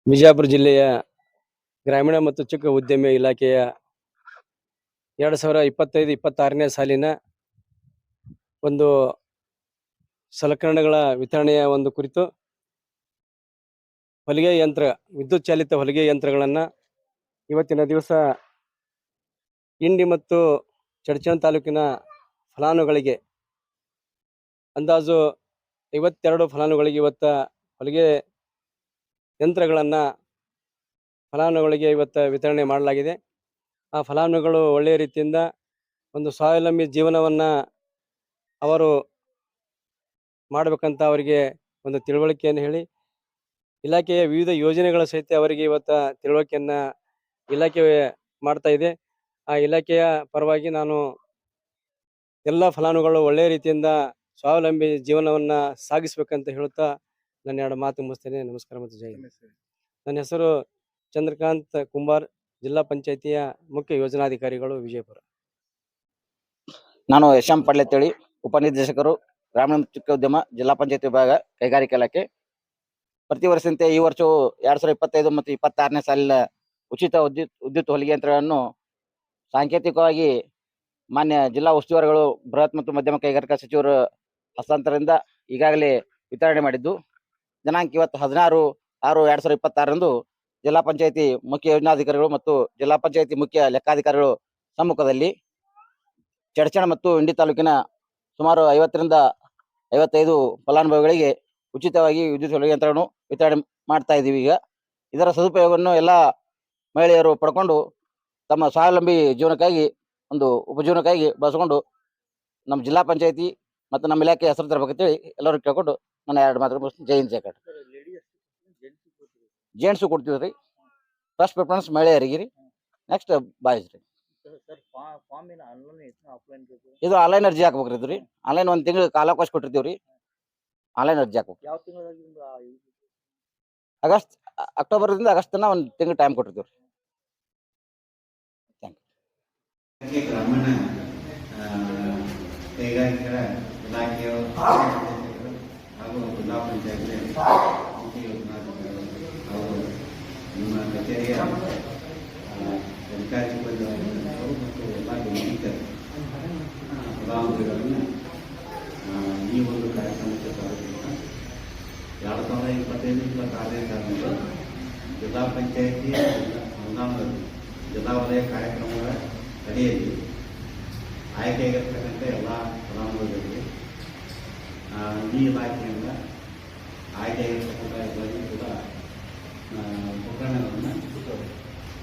ಬಿಜಾಪುರ ಜಿಲ್ಲೆಯ ಗ್ರಾಮೀಣ ಮತ್ತು ಚಿಕ್ಕ ಉದ್ಯಮ ಇಲಾಖೆಯ 2025-26ನೇ ಸಾಲಿನ ಒಂದು ಸಲಕರಣೆಗಳ ವಿತರಣೆಯ ಒಂದು ಕುರಿತು ಹೊಲಿಗೆ ಯಂತ್ರ, ವಿದ್ಯುತ್ ಚಾಲಿತ ಹೊಲಿಗೆ ಯಂತ್ರಗಳನ್ನು ಇವತ್ತಿನ ದಿವಸ ಇಂಡಿ ಮತ್ತು ಚಡಚಣ ತಾಲೂಕಿನ ಫಲಾನುಭವಿಗಳಿಗೆ ಅಂದಾಜು 52 ಫಲಾನುಭವಿಗಳಿಗೆ ಇವತ್ತು ಹೊಲಿಗೆ ಯಂತ್ರಗಳನ್ನು ಫಲಾನುಭವಿಗಳಿಗೆ ಇವತ್ತು ವಿತರಣೆ ಮಾಡಲಾಗಿದೆ. ಆ ಫಲಾನುಭವಿಗಳು ಒಳ್ಳೆಯ ರೀತಿಯಿಂದ ಒಂದು ಸ್ವಾವಲಂಬಿ ಜೀವನವನ್ನು ಅವರು ಮಾಡಬೇಕಂತ ಅವರಿಗೆ ಒಂದು ತಿಳುವಳಿಕೆಯನ್ನು ಹೇಳಿ ಇಲಾಖೆಯ ವಿವಿಧ ಯೋಜನೆಗಳ ಸಹಿತ ಅವರಿಗೆ ಇವತ್ತು ತಿಳುವಳಿಕೆಯನ್ನು ಇಲಾಖೆ ಮಾಡ್ತಾ ಇದೆ. ಆ ಇಲಾಖೆಯ ಪರವಾಗಿ ನಾನು ಎಲ್ಲ ಫಲಾನುಭವಿಗಳು ಒಳ್ಳೆಯ ರೀತಿಯಿಂದ ಸ್ವಾವಲಂಬಿ ಜೀವನವನ್ನು ಸಾಗಿಸಬೇಕಂತ ಹೇಳುತ್ತಾ ನನ್ನ 2 ಮಾತು ಮುಗಿಸ್ತೇನೆ. ನಮಸ್ಕಾರ ಮತ್ತು ಜೈ ಹಿಂದ್. ನನ್ನ ಹೆಸರು ಚಂದ್ರಕಾಂತ್ ಕುಂಬಾರ್, ಜಿಲ್ಲಾ ಪಂಚಾಯಿತಿಯ ಮುಖ್ಯ ಯೋಜನಾಧಿಕಾರಿಗಳು, ವಿಜಯಪುರ. ನಾನು ಯಶಂ ಪಡ್ಲೆ ತೇಳಿ, ಉಪನಿರ್ದೇಶಕರು, ಗ್ರಾಮೀಣ ಚಿಕ್ಕ ಉದ್ಯಮ, ಜಿಲ್ಲಾ ಪಂಚಾಯತ್ ವಿಭಾಗ, ಕೈಗಾರಿಕಾ ಇಲಾಖೆ. ಪ್ರತಿ ವರ್ಷದಂತೆ ಈ ವರ್ಷವು 2025 ಮತ್ತು 26ನೇ ಸಾಲಿನ ಉಚಿತ ವಿದ್ಯುತ್ ಹೊಲಿಗೆ ಯಂತ್ರಗಳನ್ನು ಸಾಂಕೇತಿಕವಾಗಿ ಮಾನ್ಯ ಜಿಲ್ಲಾ ಉಸ್ತುವಾರಿಗಳು, ಬೃಹತ್ ಮತ್ತು ಮಧ್ಯಮ ಕೈಗಾರಿಕಾ ಸಚಿವರ ಹಸ್ತಾಂತರದಿಂದ ಈಗಾಗಲೇ ವಿತರಣೆ ಮಾಡಿದ್ದು, ದಿನಾಂಕ ಇವತ್ತು 16/6/2026ರಂದು ಜಿಲ್ಲಾ ಪಂಚಾಯತಿ ಮುಖ್ಯ ಯೋಜನಾಧಿಕಾರಿಗಳು ಮತ್ತು ಜಿಲ್ಲಾ ಪಂಚಾಯತಿ ಮುಖ್ಯ ಲೆಕ್ಕಾಧಿಕಾರಿಗಳು ಸಮ್ಮುಖದಲ್ಲಿ ಚಡಚಣ ಮತ್ತು ಇಂಡಿ ತಾಲೂಕಿನ ಸುಮಾರು 50ರಿಂದ 55 ಫಲಾನುಭವಿಗಳಿಗೆ ಉಚಿತವಾಗಿ ವಿದ್ಯುತ್ ಹೊಲಿಗೆ ಯಂತ್ರವನ್ನು ವಿತರಣೆ ಮಾಡ್ತಾ ಇದ್ದೀವಿ. ಈಗ ಇದರ ಸದುಪಯೋಗವನ್ನು ಎಲ್ಲ ಮಹಿಳೆಯರು ಪಡ್ಕೊಂಡು ತಮ್ಮ ಸ್ವಾವಲಂಬಿ ಜೀವನಕ್ಕಾಗಿ ಒಂದು ಉಪಜೀವನಕ್ಕಾಗಿ ಬಳಸಿಕೊಂಡು ನಮ್ಮ ಜಿಲ್ಲಾ ಪಂಚಾಯತಿ ಮತ್ತು ನಮ್ಮ ಇಲಾಖೆ ಹೆಸರು ತರಬೇಕಂತೇಳಿ ಎಲ್ಲರೂ ಕೇಳ್ಕೊಂಡು ನನ್ನ 2 ಮಾತು ಜೈ ಹಿಂದ್, ಜೈ ಕರ್ನಾಟಕ. ಜೆಂಟ್ಸು ಕೊಡ್ತೀವಿ ರೀ. ಫಸ್ಟ್ ಪ್ರಿಫರೆನ್ಸ್ ಮಹಿಳೆಯರಿಗೆ ರೀ, ನೆಕ್ಸ್ಟ್ ಬಾಯ್ಸ್ ರೀ. ಇದು ಆನ್ಲೈನ್ ಅರ್ಜಿ ಹಾಕ್ಬೇಕ್ರಿ. ಇದು ರೀ ಆನ್ಲೈನ್ 1 ತಿಂಗಳು ಕಾಲಾವಕಾಶ ಕೊಟ್ಟಿರ್ತೀವಿ ರೀ. ಆನ್ಲೈನ್ ಅರ್ಜಿ ಹಾಕ್ಬೇಕು. ಅಕ್ಟೋಬರ್ದಿಂದ ಆಗಸ್ಟ್ ತನಕ 1 ತಿಂಗಳು ಟೈಮ್ ಕೊಟ್ಟಿರ್ತೀವಿ ರೀ. Thank you. ಗ್ರಾಮೀಣ ಕೈಗಾರಿಕೆಗಳ ಇಲಾಖೆಯ ಹಾಗೂ ಜಿಲ್ಲಾ ಪಂಚಾಯತ್ ಮುಖ್ಯ ಯೋಜನಾಧಿಕಾರಿಗಳು ಹಾಗೂ ನಿಮ್ಮ ಕಚೇರಿಯ ಅಧಿಕಾರಿ ಸಿಬ್ಬಂದಿಗಳು ಮತ್ತು ಎಲ್ಲ ಗಮನಿತರು ಫಲಾನುಭವಿಗಳನ್ನು ಈ ಒಂದು ಕಾರ್ಯಕ್ರಮಕ್ಕೆ ಸ್ವಾಗತಿಸಿದ 2025-26ನೇ ಸಾಲಿನಲ್ಲಿ ಜಿಲ್ಲಾ ಪಂಚಾಯತಿಯ ಅನುದಾನದಲ್ಲಿ ಜಿಲ್ಲಾ ವಲಯ ಕಾರ್ಯಕ್ರಮಗಳ ಅಡಿಯಲ್ಲಿ ಆಯ್ಕೆಯಾಗಿರ್ತಕ್ಕಂಥ ಎಲ್ಲ ಫಲಾನುಭವಿಗಳಿಗೆ ಈ ಇಲಾಖೆಯಿಂದ ಆಯ್ಕೆಯಾಗಿರ್ತಕ್ಕಂಥ ಎಲ್ಲರಿಗೂ ಕೂಡ ಉಪಕರಣಗಳನ್ನು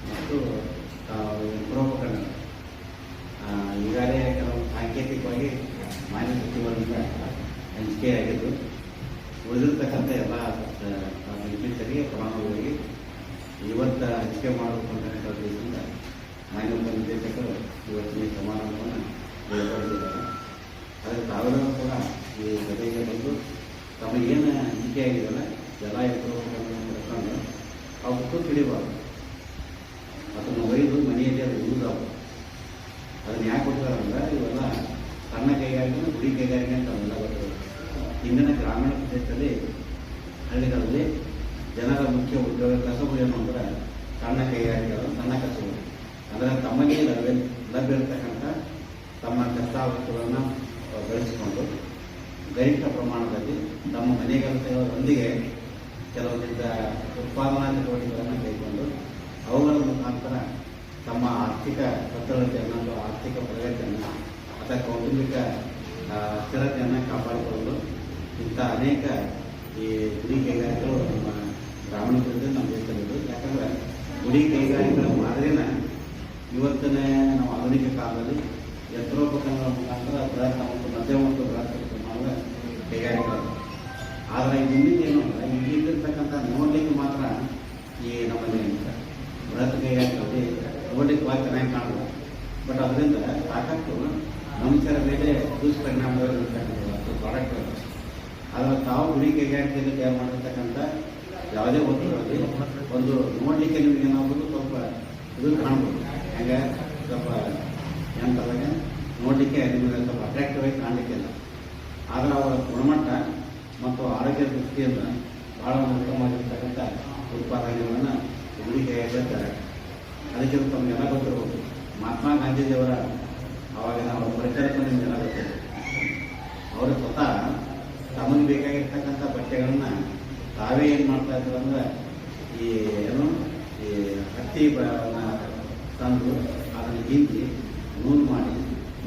ಮತ್ತು ಯಂತ್ರೋಪಕರಣಗಳು ಈಗಾಗಲೇ ಕೆಲವು ಸಾಂಕೇತಿಕವಾಗಿ ಮಾನ್ಯ ಸಚಿವರಿಂದ ಹಂಚಿಕೆಯಾಗಿದ್ದು, ಉಳಿದಿರ್ತಕ್ಕಂಥ ಎಲ್ಲ ಬೆನಿಫಿಷರಿಗೆ ಫಲಾನುಭವಿಗಳಿಗೆ ಇವತ್ತು ಹಂಚಿಕೆ ಮಾಡಬೇಕಂತ ಉದ್ದೇಶದಿಂದ ಮಾನ್ಯ ಉಪನಿರ್ದೇಶಕರು ಇವತ್ತಿನ ಸಮಾರಂಭವನ್ನು ಏರ್ಪಡಿಸಿದ್ದಾರೆ. ಅದಕ್ಕೆ ತಾವೆಲ್ಲರೂ ಕೂಡ ಈ ಜೊತೆಗೆ ಬಂದು ತಮಗೇನು ಹಂಚಿಕೆ ಆಗಿದೆಯಲ್ಲ ಎಲ್ಲ ಯಂತ್ರೋಪಕರಣಗಳನ್ನು ಕರ್ಕೊಂಡು ಅವಕ್ಕೂ ತಿಳಿಬಾರ್ದು, ಅದನ್ನು ಒಯ್ದು ಮನೆಯಲ್ಲಿ ಅದು ಯೂಸ್ ಆಗೋದು. ಅದನ್ನು ಯಾಕೆ ಕೊಡ್ತಾರಂದ್ರೆ ಇವೆಲ್ಲ ಸಣ್ಣ ಕೈಗಾರಿಕೆ, ಗುಡಿ ಕೈಗಾರಿಕೆ ಅಂತ ಅವೆಲ್ಲ ಬರ್ತದೆ. ಇಂದಿನ ಗ್ರಾಮೀಣ ಪ್ರದೇಶದಲ್ಲಿ ಹಳ್ಳಿಗಳಲ್ಲಿ ಜನರ ಮುಖ್ಯ ಉದ್ಯೋಗ ಕಸಬು ಏನು ಅಂದರೆ ಸಣ್ಣ ಕೈಗಾರಿಕೆಗಳು, ಸಣ್ಣ ಕಸಬು ಅಂದರೆ ತಮಗೆ ಲಭ್ಯ ಇರತಕ್ಕಂಥ ತಮ್ಮ ಕಷ್ಟಾವಸ್ತುಗಳನ್ನು ಬಳಸಿಕೊಂಡು ಗರಿಷ್ಠ ಪ್ರಮಾಣದಲ್ಲಿ ತಮ್ಮ ಮನೆಗೆಲಸಗಳೊಂದಿಗೆ ಕೆಲವೊಂದಿದ್ದ ಉತ್ಪಾದನಾ ಚಟುವಟಿಕೆಗಳನ್ನು ಕೈಗೊಂಡು ಅವುಗಳ ಮುಖಾಂತರ ತಮ್ಮ ಆರ್ಥಿಕ ಸದೃಢತೆಯನ್ನು ಅಥವಾ ಆರ್ಥಿಕ ಪ್ರಗತಿಯನ್ನು ಅಥವಾ ಕೌಟುಂಬಿಕ ಸ್ಥಿರತೆಯನ್ನು ಕಾಪಾಡಿಕೊಳ್ಳಲು ಇಂಥ ಅನೇಕ ಈ ಗುಡಿ ಕೈಗಾರಿಕೆಗಳು ನಮ್ಮ ಗ್ರಾಮೀಣ ಪ್ರದೇಶದಲ್ಲಿ ನಮ್ಮ ದೇಶದಲ್ಲಿದ್ದು. ಯಾಕಂದರೆ ಗುಡಿ ಕೈಗಾರಿಕೆಗಳ ಮಾದರಿನ ಇವತ್ತನೇ ನಾವು ಆಧುನಿಕ ಕಾಲದಲ್ಲಿ ಯಂತ್ರೋಪಕರಣಗಳ ಮುಖಾಂತರ ಬೃಹತ್ ಮತ್ತು ಮಧ್ಯಮ ಮತ್ತು ಬೃಹತ್ ಮಾಡುವ ಕೈಗಾರಿಕೆಗಳು. ಆದರೆ ಇನ್ನೇನು ಅಂದರೆ ಇಲ್ಲಿರ್ತಕ್ಕಂಥ ನೋಡಲಿಕ್ಕೆ ಮಾತ್ರ ಈ ನಮ್ಮಲ್ಲಿ ಬೃಹತ್ ಕೈಗಾರಿಕೆಗಳಲ್ಲಿ ನೋಡಲಿಕ್ಕೆ ಭಾಳ ಚೆನ್ನಾಗಿ ಕಾಣುತ್ತೆ. ಬಟ್ ಅದರಿಂದ ಸಾಕಷ್ಟು ಮನುಷ್ಯರ ಮೇಲೆ ದುಷ್ಪರಿಣಾಮಗಳಿರ್ತಕ್ಕಂಥ ಪ್ರಾಡಕ್ಟ್ಗಳು. ಆದರೆ ತಾವು ಗುಡಿ ಕೈಗಾರಿಕೆಯಲ್ಲಿ ತಯಾರು ಮಾಡಿರ್ತಕ್ಕಂಥ ಯಾವುದೇ ವಸ್ತುಗಳಲ್ಲಿ ಒಂದು ನೋಡಲಿಕ್ಕೆ ನಿಮಗೆ ಏನಾಗ್ಬೋದು, ಸ್ವಲ್ಪ ಇದು ಕಾಣ್ಬೋದು. ಹೆಂಗೆ ಸ್ವಲ್ಪ ಏನಂತಾರೆ, ನೋಡಲಿಕ್ಕೆ ನಿಮಗೆ ಸ್ವಲ್ಪ ಅಟ್ರಾಕ್ಟಿವ್ ಆಗಿ ಕಾಣಲಿಕ್ಕಿಲ್ಲ. ಆದರೆ ಅವರ ಗುಣಮಟ್ಟ ಮತ್ತು ಆರೋಗ್ಯ ದೃಷ್ಟಿಯಿಂದ ಭಾಳ ಉತ್ತಮವಾಗಿರ್ತಕ್ಕಂಥ ಉತ್ಪಾದನೆಗಳನ್ನು ಹೂಡಿಕೆಯಾಗಿದ್ದಾರೆ. ಅದಕ್ಕೆ ತಮಗೆಲ್ಲ ಗೊತ್ತಿರ್ಬೋದು, ಮಹಾತ್ಮ ಗಾಂಧೀಜಿಯವರ ಅವಾಗಿನ ಅವರ ಪರಿಕಲ್ಪನೆ ನಿಮಗೆಲ್ಲ ಗೊತ್ತಿದೆ. ಅವರು ಸ್ವತಃ ತಮಗೆ ಬೇಕಾಗಿರ್ತಕ್ಕಂಥ ಬಟ್ಟೆಗಳನ್ನು ತಾವೇ ಏನು ಮಾಡ್ತಾ ಇದ್ರು ಅಂದರೆ ಈ ಹತ್ತಿ ತಂದು ಅದನ್ನು ಹಿಂಡಿ ನೂಲು ಮಾಡಿ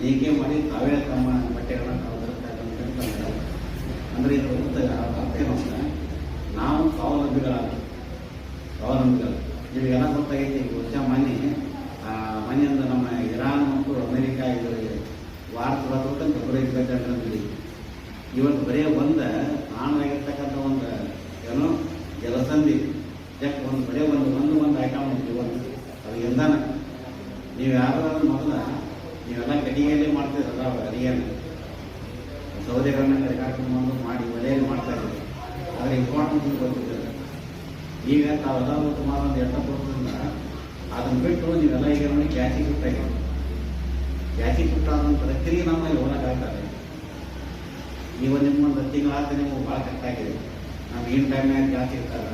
ನೇಯ್ಗೆ ಮಾಡಿ ತಾವೇ ತಮ್ಮ ಬಟ್ಟೆಗಳನ್ನು ತಾವು ಧರಿಸ್ತಾ ಇದ್ದಂಥ ಅಂದರೆ ಇದರ ಅರ್ಥ ಏನು ಅಂದರೆ ನಾವು ಸ್ವಾವಲಂಬಿಗಳು. ನಿಮಗೆಲ್ಲ ಗೊತ್ತಾಗೈತಿ. ಈ ವರ್ಷ ಮನೆಯಿಂದ ನಮ್ಮ ಇರಾನ್ ಮತ್ತು ಅಮೇರಿಕಾ ಇದು ವಾರ ಸುರತಂತ ಪೂರೈಸಬೇಕಂದ್ರೆ ಇವತ್ತು ಬರೀ ಒಂದು ನಾಣವಾಗಿರ್ತಕ್ಕಂಥ ಒಂದು ಏನೋ ಜಲಸಂಧಿ ಜಸ್ಟ್ ಬರೀ ಒಂದು ಐಟಮ್ ಇವತ್ತು ಅದು ಎಂದಾನ ನೀವು ಯಾರಾದ್ರೂ ಮೊದಲ ನೀವೆಲ್ಲ ಗಡಿಗೆಯಲ್ಲಿ ಮಾಡ್ತಿದ್ರಲ್ಲ ಅಡಿಗೆಯನ್ನು ಸೌದೆಗಳನ್ನ ಕಡಿಕಾಡ್ಕೊಂಡು ಮಾಡಿ ಒಲೆಯಲ್ಲಿ ಮಾಡ್ತಾ ಇದ್ದೀವಿ. ಆದರೆ ಇಂಪಾರ್ಟೆನ್ಸ್ ಗೊತ್ತಿದ್ದಾರೆ. ಈಗ ತಾವೆಲ್ಲ ಸುಮಾರು ಒಂದು 8 ವರ್ಷದಿಂದ ಅದನ್ನು ಬಿಟ್ಟು ನೀವೆಲ್ಲ ಈಗ ನೋಡಿ ಗ್ಯಾಸಿಗೆ ಸುಟ್ಟಾಗಿದೆ. ಗ್ಯಾಸಿಗೆ ಸುಟ್ಟಾದಂಥ ರೈತರಿಗೆ ನಮ್ಮಲ್ಲಿ ಹೋಗೋಕ್ಕಾಗ್ತದೆ. ನೀವು ನಿಮ್ಮೊಂದು ತಿಂಗಳಾದ ನಿಮಗೆ ಭಾಳ ಕಷ್ಟ ಆಗಿದೆ. ನಾವು ಏನು ಟೈಮ್ನಾಗ ಗ್ಯಾಸ್ ಇರ್ತಾರ,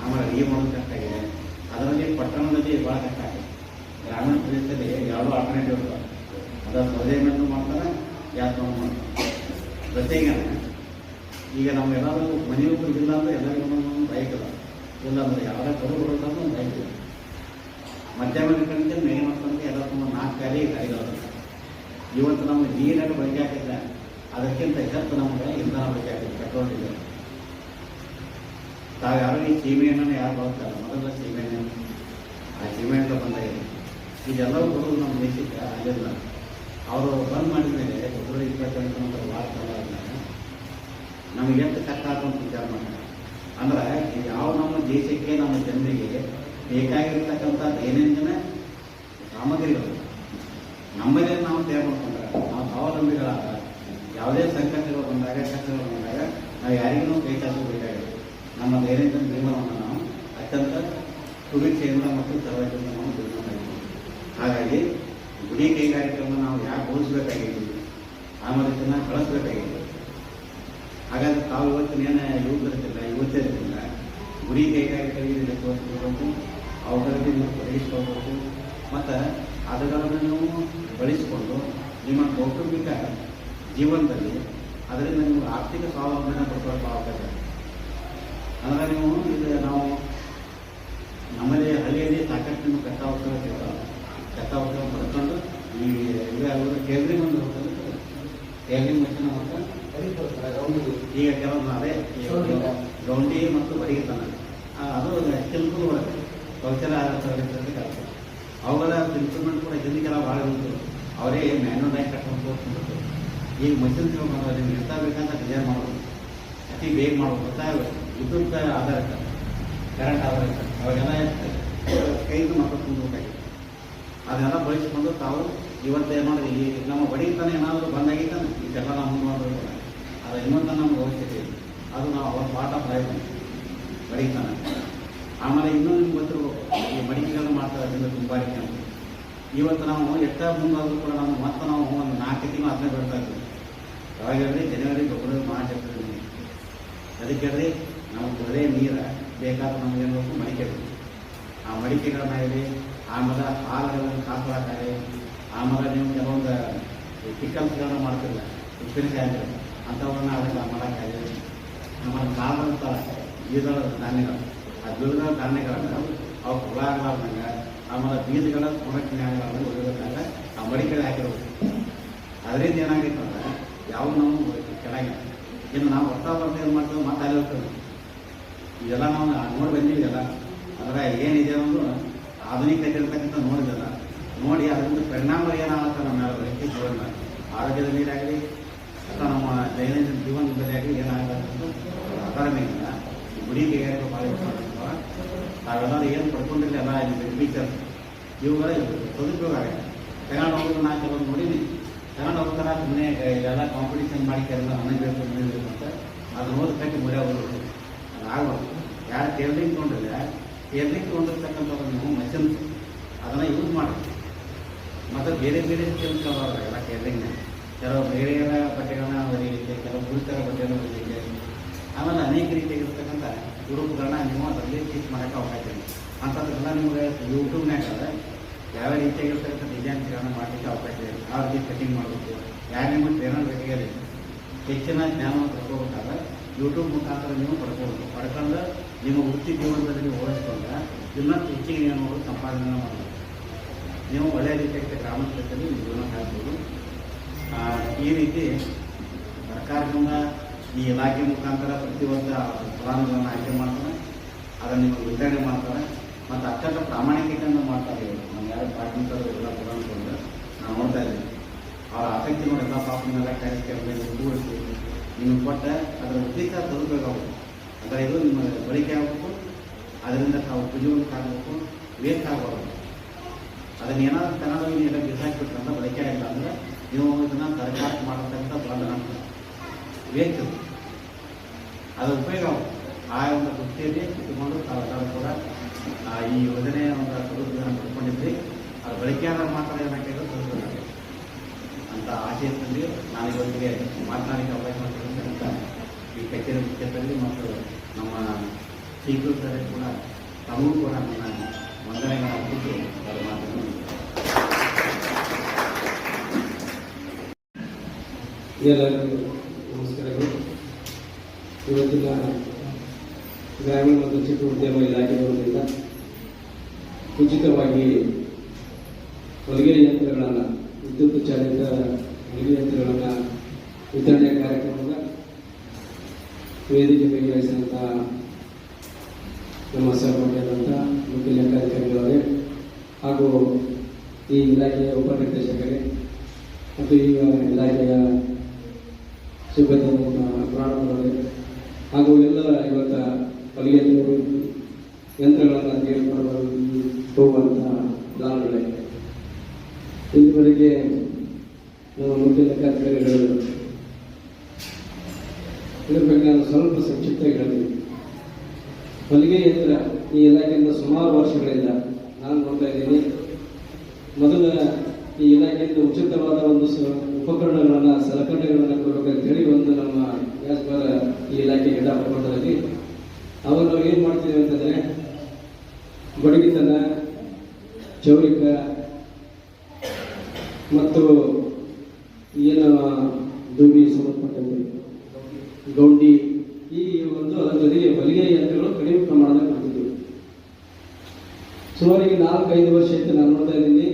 ಆಮೇಲೆ ಅಡುಗೆ ಮಾಡೋದು ಕಷ್ಟ ಆಗಿದೆ. ಅದರಲ್ಲಿ ಪಟ್ಟಣದಲ್ಲಿ ಭಾಳ ಕಷ್ಟ ಆಗಿದೆ. ಗ್ರಾಮೀಣ ಪ್ರದೇಶದಲ್ಲಿ ಯಾವುದೋ ಆಲ್ಟರ್ನೇಟಿವ್ ಇರ್ತಾವೆ. ಅದರ ಸೌದೆ ಮೇಲೂ ಮಾಡ್ತಾರೆ, ಗ್ಯಾಸ್ ಮೇಲೆ ಮಾಡ್ತಾರೆ. ಜೊತೆಗೆ ಈಗ ನಮ್ಮೆಲ್ಲರೂ ಮನೆಯೊಬ್ಬರು ಇಲ್ಲ ಅಂದರೆ ಎಲ್ಲರಿಗೂ ಬೈಕ್ ಇಲ್ಲ. ಇಲ್ಲ ಅಂದರೆ ಯಾವಾಗ ಕರು ಬರೋದಂದ್ರೆ ಒಂದು ಬೈಕ್ ಇಲ್ಲ. ಮಧ್ಯಾಹ್ನ ಕಡೆಗೆ ಮೇನ್ ಮಾಡ್ಕೊಂಡ್ರೆ ಎಲ್ಲ ತುಂಬ 4 ಗಾಡಿಗಳು. ಇವತ್ತು ನಮಗೆ ನೀರಲ್ಲಿ ಬಳಕೆ ಆಗ್ತಿಲ್ಲ, ಅದಕ್ಕಿಂತ ಹೆಚ್ಚು ನಮಗೆ ಇಂಧನ ಬಳಕೆ ಆಗ್ತಿದೆ, ಪೆಟ್ರೋಲ್ ಡೀಸೆಲ್. ತಾವು ಯಾರು ಈ ಸೀಮೆಯನ್ನು ಯಾರು ಬಳಸ್ತಾರೆ, ಮೊದಲ ಸೀಮೆಣ್ಣೆ ಆ ಸೀಮೆಯಿಂದ ಬಂದಾಗಿದೆ. ಇದೆಲ್ಲವೂ ಬರೋದು ನಮ್ಮ ದೇಶಕ್ಕೆ ಆಗಿಲ್ಲ. ಅವರು ಬಂದ್ ಮಾಡಿದ ಮೇಲೆ ಫೆಬ್ರವರಿ 28 ವಾರ ಕಾಲ ಆದಾಗ ನಮಗೆ ಎಷ್ಟು ಕಷ್ಟ ಆಗುವಂತ ವಿಚಾರ ಮಾಡ್ತಾರೆ. ಅಂದ್ರೆ ಯಾವ ನಮ್ಮ ದೇಶಕ್ಕೆ ನಮ್ಮ ಜನರಿಗೆ ಬೇಕಾಗಿರ್ತಕ್ಕಂಥ ದೈನಂದಿನ ಸಾಮಗ್ರಿಗಳು ನಮ್ಮಲ್ಲೇ ನಾವು ತಯಾರು ಮಾಡ್ಕೊಂಡ್ರೆ ನಾವು ಸ್ವಾವಲಂಬಿಗಳಾದ ಯಾವುದೇ ಸಂಕಟಗಳು ಬಂದಾಗ ಕಷ್ಟಗಳು ಬಂದಾಗ ನಾವು ಯಾರಿಗೂ ಕೈ ಚಾಚಬೇಕಾಗಿದೆ. ನಮ್ಮ ದೈನಂದಿನ ಜೀವನವನ್ನು ನಾವು ಅತ್ಯಂತ ಸುರಕ್ಷೆಯಿಂದ ಮತ್ತು ಸರಳತೆಯಿಂದ ನಾವು ಜೀವನ ಮಾಡಿದ್ದೀವಿ. ಹಾಗಾಗಿ ಗುಡಿ ಕೈಗಾರಿಕೆಯನ್ನು ನಾವು ಯಾಕೆ ಉಳಿಸ್ಬೇಕಾಗಿದ್ದೀವಿ, ಆಮೇಲೆ ಚೆನ್ನಾಗಿ ಕಳಿಸ್ಬೇಕಾಗಿದೆ. ಹಾಗಾದ್ರೆ ತಾವು ಇವತ್ತಿನೇನು ಯುವಕರಿರ್ತಿಲ್ಲ, ಯುವತಿಯರಿರ್ತಿಲ್ಲ, ಗುಡಿ ಕೈಗಾರಿಕೆಗಳಿಗೆ ತೋರಿಸ್ಬೇಕು, ಅವುಗಳಲ್ಲಿ ನೀವು ತೊಡಗಿಸ್ಕೊಳ್ಬೇಕು. ಮತ್ತು ಅದಗಳನ್ನು ನೀವು ಬಳಸಿಕೊಂಡು ನಿಮ್ಮ ಕೌಟುಂಬಿಕ ಜೀವನದಲ್ಲಿ ಅದರಿಂದ ನೀವು ಆರ್ಥಿಕ ಸ್ವಾವಲಂಬನೆ ಪಡ್ಕೊಳ್ಳೋಕೆ ಅವಕಾಶ. ಅಂದರೆ ನೀವು ಇದು ನಾವು ನಮ್ಮಲ್ಲಿ ಹಳ್ಳಿಯಲ್ಲಿ ಸಾಕಷ್ಟು ನಿಮ್ಮ ಕಚ್ಚಾವಸ್ಥೆ ಸಿಗ್ತಾವೆ. ಕಚ್ಚಾವಸ್ಥೆ ಪಡ್ಕೊಂಡು ಈ ಇವರು ಟೇಲರಿಂಗ್ ಒಂದು ಟೇಲರಿಂಗ್ ಮಷಿನ್ ಮತ್ತು ಈಗ ಕೆಲವೊಂದು ಅದೇ ಗೌಂಡಿ ಮತ್ತು ಬಡಿಗೆತನ ಅದು ಸ್ಕಿಲ್ಫುಲ್ ಒಳಗೆ ಕೌಶಲ ಕೆಲಸ. ಅವುಗಳ ಇಂಪ್ರೂವ್ಮೆಂಟ್ ಕೂಡ ಹಿಂದಿಗೆಲ್ಲ ಭಾಳ ಇರುತ್ತೆ. ಅವರೇ ಮ್ಯಾನ್ಯುವಲ್ ಆಗಿ ಕಟ್ಕೊಂಡು ತೋರಿಸ್ಬಿಡ್ತಾರೆ. ಈಗ ಮಷಿನ್ ಮಾಡೋದು ನಿಮ್ಗೆ ಎಂತ ಬೇಕಂತ ಡಿಸೈನ್ ಮಾಡೋದು, ಅತಿ ಬೇಗ ಮಾಡೋದು, ವಿದ್ಯುತ್ ಆಧಾರಿತ, ಕರೆಂಟ್ ಆಧಾರಿತ, ಅವಾಗೆಲ್ಲ ಕೈದು ಮಕ್ಕಳು ತುಂಬಬೇಕಾಗಿದೆ. ಅದನ್ನೆಲ್ಲ ಬಳಸಿಕೊಂಡು ತಾವು ಇವತ್ತು ಏನು ಮಾಡಿದ್ರೆ ಈ ನಮ್ಮ ಬಡಿತಾನೆ ಏನಾದರೂ ಬಂದಾಗಿದ್ದಾನೆ ಇದೆಲ್ಲ ನಾವು ಮುಂದುವರೆದ ಅದು ಇನ್ನೊಂದು ನಮ್ಗೆ ಅವಶ್ಯಕತೆ ಇದೆ. ಅದು ನಾವು ಅವತ್ತು ಪಾಠ ಪ್ರಯತ್ನ ಬಡಿತಾನೆ. ಆಮೇಲೆ ಇನ್ನೂ ನಿಮ್ಗೆ ಗೊತ್ತಿರ್ಬೇಕು, ಈ ಮಡಿಕೆಗಳನ್ನು ಮಾಡ್ತಾರೆ ಅದರಿಂದ ತುಂಬಾರಿಕೆ ಅಂತ. ಇವತ್ತು ನಾವು ಎಷ್ಟು ಮುಂದಾದರೂ ಕೂಡ ನಾವು ಮತ್ತೆ ನಾವು ಒಂದು 4 ತಿಂಗಳು ಅದನ್ನೇ ಬಿಡ್ತಾ ಇದ್ದೀವಿ. ಯಾವಾಗ ಹೇಳ್ರಿ, ಜನವರಿ, ಫೆಬ್ರವರಿ, ಮಾರ್ಚ್, ಏಪ್ರಿಲ್, ಮೇ. ಅದಕ್ಕೆ ಹೇಳ್ರಿ ನಾವು ಒಳ್ಳೆ ನೀರು ಬೇಕಾದ ನಮ್ಗೆ ಏನು ಬೇಕು, ಮಡಿಕೆ ಬೇಕು. ಆ ಮಡಿಕೆಗಳನ್ನ ಹೇಳಿ, ಆಮೇಲೆ ಹಾಲುಗಳನ್ನು ಕಾಪಾಡಕ್ಕಾಗಿ, ಆಮೇಲೆ ನೀವು ಕೆಲವೊಂದು ಪಿಕಲ್ಸ್ಗಳನ್ನ ಮಾಡ್ತಿಲ್ಲ, ಉಪ್ಪಿನಕಾಯಿ ಅಂದರೆ ಅಂಥವನ್ನ ಅದಕ್ಕೆ ಮಾಡೋಕ್ಕಾಗಿ, ಆಮೇಲೆ ಕಾದಂಥ ದ್ವಿದಳ ಧಾನ್ಯಗಳು, ಆ ದ್ವಿದಳ ಧಾನ್ಯಗಳನ್ನು ಅವು ಹುಳ ಆಗಲಾರ್ದಂಗೆ, ಆಮೇಲೆ ಬೀಜಗಳ ಸಂರಕ್ಷಣೆ ಆಗಲಾರ್ದಂಗೆ ಉಳಿಬೇಕಾದ್ರೆ ಆ ಮಡಿಕೆಗೆ ಹಾಕಿರ್ಬೇಕು. ಅದರಿಂದ ಏನಾಗಿತ್ತು ಅಂದ್ರೆ ಯಾವ ನಾವು ಕೆಳಗೆ ಇನ್ನು ನಾವು ಹೊಸ ಏನು ಮಾಡ್ತೇವೆ ಮತ್ತೆ ಅಲ್ಲಿ ಹೋಗ್ತೇವೆ. ಇದೆಲ್ಲ ನಾವು ನೋಡಿ ಬಂದೀವಿ. ಇದೆಲ್ಲ ಅಂದರೆ ಏನಿದೆ ಅನ್ನೋದು ಆಧುನಿಕತೆ ಇರ್ತಕ್ಕಂಥ ನೋಡಿದೆಲ್ಲ ನೋಡಿ ಅದರಿಂದ ಪರಿಣಾಮ ಏನಾಗುತ್ತೆ ನಮ್ಮ ವ್ಯಕ್ತಿ ಜೀವನ, ಆರೋಗ್ಯದ ಮೇಲಾಗಲಿ ಅಥವಾ ನಮ್ಮ ದೈನಂದಿನ ಜೀವನದಲ್ಲಿ ಆಗಲಿ ಏನಾಗುತ್ತೆ ಅದರ ಮೇಲಿಂದ ಗುಡಿ ಕೈಗಾರಿಕೆ ಭಾಳ ಮಾಡ್ತಾವ. ನಾವೆಲ್ಲರೂ ಏನು ಪಡ್ಕೊಂಡಿರಲಿ ಎಲ್ಲ ಇಲ್ಲಿ ಟೀಚರ್ ಇವುಗಳ ಸದುಪಯೋಗ ಆಗುತ್ತೆ. ತಗೊಂಡು ಹೋಗೋದು ನಾ ಕೆಲವೊಂದು ನೋಡೀನಿ. ತಗೊಂಡು ಹೋಗ್ತಾರ ಸುಮ್ಮನೆ ಎಲ್ಲ ಕಾಂಪಿಟೇಷನ್ ಮಾಡಿ ಕೆಲಸ ಮನೆ ಬೇಕು ಅಂತ ಅದನ್ನ ಹೋದ ಕಟ್ಟಿ ಮುರಿಯ ಹೋಗೋದು ಅದು ಆಗ್ಬಾರ್ದು. ಯಾರು ಟೇಲರಿಂಗ್ ತೊಗೊಂಡಿಲ್ಲ, ಟೇಲರಿಂಗ್ ತೊಗೊಂಡಿರ್ತಕ್ಕಂಥವ್ರು ಮಷಿನ್ ಅದನ್ನು ಯೂಸ್ ಮಾಡಿ ಮತ್ತು ಬೇರೆ ಬೇರೆ ಸ್ಕಿಲ್ಸ್ ಅದಾವ ಎಲ್ಲ ಟೇಲರಿಂಗ್ನ. ಕೆಲವು ಬೇರೆ ಬಟ್ಟೆಗಳನ್ನ ಹೊಲಿಯಲಿಕ್ಕೆ, ಕೆಲವು ಪುರುಷರ ಬಟ್ಟೆಗಳನ್ನ ಹೊಲಿಯಲಿಕ್ಕೆ, ಆಮೇಲೆ ಅನೇಕ ರೀತಿಯಾಗಿರ್ತಕ್ಕಂಥ ಗ್ರೂಪ್ಗಳನ್ನ ನೀವು ಅದರಲ್ಲಿ ಟೀಚ್ ಮಾಡೋಕ್ಕೆ ಅವಕಾಶ ಇದೆ. ಅಂಥದ್ದೆಲ್ಲ ನಿಮಗೆ ಯೂಟ್ಯೂಬ್ನಾಗ ಯಾವ ರೀತಿಯಾಗಿರ್ತಕ್ಕಂಥ ಡಿಸೈನ್ಸ್ಗಳನ್ನ ಮಾಡಲಿಕ್ಕೆ ಅವಕಾಶ ಇದೆ. ಯಾವ ರೀತಿ ಕಟಿಂಗ್ ಮಾಡಬೇಕು, ಯಾರು ನಿಮಗೆ ಟ್ರೈನರ್ ಬೇಕಾಗಿದೆ ಹೆಚ್ಚಿನ ಜ್ಞಾನವನ್ನು ಪಡ್ಕೋಬೇಕಾದ್ರೆ ಯೂಟ್ಯೂಬ್ ಮುಖಾಂತರ ನೀವು ಪಡ್ಕೋಬೇಕು. ಪಡ್ಕೊಂಡು ನಿಮ್ಮ ವೃತ್ತಿ ಜೀವನದಲ್ಲಿ ನೀವು ಹೋಲಿಸ್ಕೊಂಡ್ರೆ ಇನ್ನಷ್ಟು ಹೆಚ್ಚಿಗೆ ನೀವು ಸಂಪಾದನೆ ಮಾಡಬೇಕು. ನೀವು ಒಳ್ಳೆಯ ರೀತಿಯಾಗಿ ಗ್ರಾಮಾಂತರದಲ್ಲಿ ನೀವು ಜೀವನ ಸಾಗಿಸ್ಬೋದು. ಈ ರೀತಿ ಸರ್ಕಾರದಿಂದ ಈ ಇಲಾಖೆ ಮುಖಾಂತರ ಪ್ರತಿಯೊಂದು ಫಲಾನುಭವಿಗಳನ್ನು ಆಯ್ಕೆ ಮಾಡ್ತಾರೆ, ಅದನ್ನು ನಿಮಗೆ ವಿತರಣೆ ಮಾಡ್ತಾರೆ ಮತ್ತು ಅತ್ಯಂತ ಪ್ರಾಮಾಣಿಕತೆಯಿಂದ ಮಾಡ್ತಾರೆ. ನಾವು ಯಾರು ಪ್ರಾಥಮಿಕರು ಎಲ್ಲ ಫಲಾನುಭವಿಗಳು ನಾವು ನೋಡ್ತಾ ಇದ್ದೀವಿ. ಅವರ ಆಸಕ್ತಿ ನೋಡಿ ಎಲ್ಲ ಪಾಪನೆಲ್ಲ ಕಾರ್ಯಕ್ರಮದಲ್ಲಿ ಕೂಡಿಸಿ ನಿಮಗೆ ಕೊಟ್ಟ ಅದರ ಉದ್ದೇಶ ಸದುಪಯೋಗ ಆಗುತ್ತೆ. ಅದರ ಇದು ನಿಮ್ಮ ಬಳಕೆ ಆಗಬೇಕು, ಅದರಿಂದ ತಾವು ಉಪಜೀವನಕ್ಕೆ ಆಗಬೇಕು, ವೇಸ್ಟ್ ಆಗಬಾರ್ದು. ಅದನ್ನು ಏನಾದರೂ ಕನ್ನಡದಲ್ಲಿ ಎಲ್ಲ ಬಿಸಾಕಿಬಿಟ್ರಂತ ಬಳಕೆ ಆಗಿಲ್ಲ ಅಂದರೆ ನೀವು ಇದನ್ನು ಸರ್ಕಾರ ಮಾಡತಕ್ಕಂಥ ದೊಡ್ಡ ನಂತ ವೇಸ್ಟ್ ಅದರ ಉಪಯೋಗ ಆ ಒಂದು ವೃತ್ತಿಯಲ್ಲಿ ಇಟ್ಟುಕೊಂಡು ತಾವೆಲ್ಲರೂ ಕೂಡ ಈ ಯೋಜನೆಯ ಒಂದು ಸದುಪಯೋಗ ಪಡ್ಕೊಂಡಿದ್ರಿ. ಅದು ಬಳಕೆಯಾದಾಗ ಮಾತ್ರ ಏನಾಗಿದೆ ಸದುಪಯೋಗ ಅಂತ ಆಶಯದಲ್ಲಿ ನಾನು ಇವತ್ತಿಗೆ ಮಾತನಾಡಲಿಕ್ಕೆ ಅವಕಾಶ ಮಾಡಿರ್ತಕ್ಕಂಥ ಈ ಕಚೇರಿ ಮುಖ್ಯಸ್ಥರಲ್ಲಿ ಮತ್ತು ನಮ್ಮ ಸ್ವೀಕೃತರೇ ಕೂಡ ತಮಗೂ ಕೂಡ ನನ್ನ ವಂದನೆಗಳನ್ನು ಅರ್ಪಿಸಿ ಅವರ ಮಾತನ್ನು ಎಲ್ಲರಿಗೂ ನಮಸ್ಕಾರಗಳು. ಇವತ್ತಿನ ಗ್ರಾಮೀಣ ಮತ್ತು ಚಿಕ್ಕ ಉದ್ಯಮ ಇಲಾಖೆ ವತಿಯಿಂದ ಉಚಿತವಾಗಿ ಹೊಲಿಗೆ ಯಂತ್ರಗಳನ್ನು, ವಿದ್ಯುತ್ ಚಾಲಿತ ಹೊಲಿಗೆ ಯಂತ್ರಗಳನ್ನು ವಿತರಣೆ ಕಾರ್ಯಕ್ರಮದ ವೇದಿಕೆ ಭಾಗವಹಿಸಿದಂಥ ನಮ್ಮ ಸಹಪಾಠಿಯಾದಂಥ ಮುಖ್ಯ ಲೆಕ್ಕಾಧಿಕಾರಿಗಳವರೇ ಹಾಗೂ ಈ ಇಲಾಖೆಯ ಉಪನಿರ್ದೇಶಕರೇ ಮತ್ತು ಈ ಇಲಾಖೆಯ ಸಿಬ್ಬಂದಿ ಪ್ರಾರಂಭಗಳೇ ಹಾಗೂ ಎಲ್ಲ ಇವತ್ತು ಹೊಲಿಗೆ ಯಂತ್ರಗಳನ್ನು ಹೋಗುವಂಥ ದಾನಗಳೇ ಇಲ್ಲಿವರೆಗೆ ನಮ್ಮ ಮುಖ್ಯ ಲೆಕ್ಕಾಧಿಕಾರಿಗಳು ಇದ್ರ ಬಗ್ಗೆ ನಾನು ಸ್ವಲ್ಪ ಸಂಕ್ಷಿಪ್ತವಾಗಿ ಹೇಳ್ತೀನಿ. ಹೊಲಿಗೆ ಯಂತ್ರ ಈ ಇಲಾಖೆಯಿಂದ ಸುಮಾರು ವರ್ಷಗಳಿಂದ ನಾನು ನೋಡ್ತಾ ಇದ್ದೀನಿ. ಮೊದಲ ಈ ಇಲಾಖೆಯಿಂದ ಉಚಿತವಾದ ಒಂದು ಉಪಕರಣಗಳನ್ನು, ಸಲಕರಣೆಗಳನ್ನು ಕೊಡಬೇಕಂತ ಹೇಳಿ ಒಂದು ನಮ್ಮ ವ್ಯಾಸಭಾರ ಈ ಇಲಾಖೆ ಗಿಡ ಪ್ರಬಂಧದಲ್ಲಿ ಅವಾಗ ನಾವು ಏನು ಮಾಡ್ತೀವಿ ಅಂತಂದರೆ ಬಡಗಿತನ, ಚೌರಿಕ ಮತ್ತು ಏನು ದುಡಿ ಸಂಬಂಧಪಟ್ಟಂತೆ ಗೌಂಡಿ ಈ ಒಂದು ಅದರ ಜೊತೆಗೆ ಹೊಲಿಗೆ ಯಂತ್ರಗಳು ಕಡಿಮೆ ಪ್ರಮಾಣದಲ್ಲಿ ಮಾಡ್ತಿದ್ವಿ. ಸುಮಾರು ಈಗ 4-5 ವರ್ಷ ಆಯ್ತು ನಾನು ನೋಡ್ತಾ ಇದ್ದೀನಿ.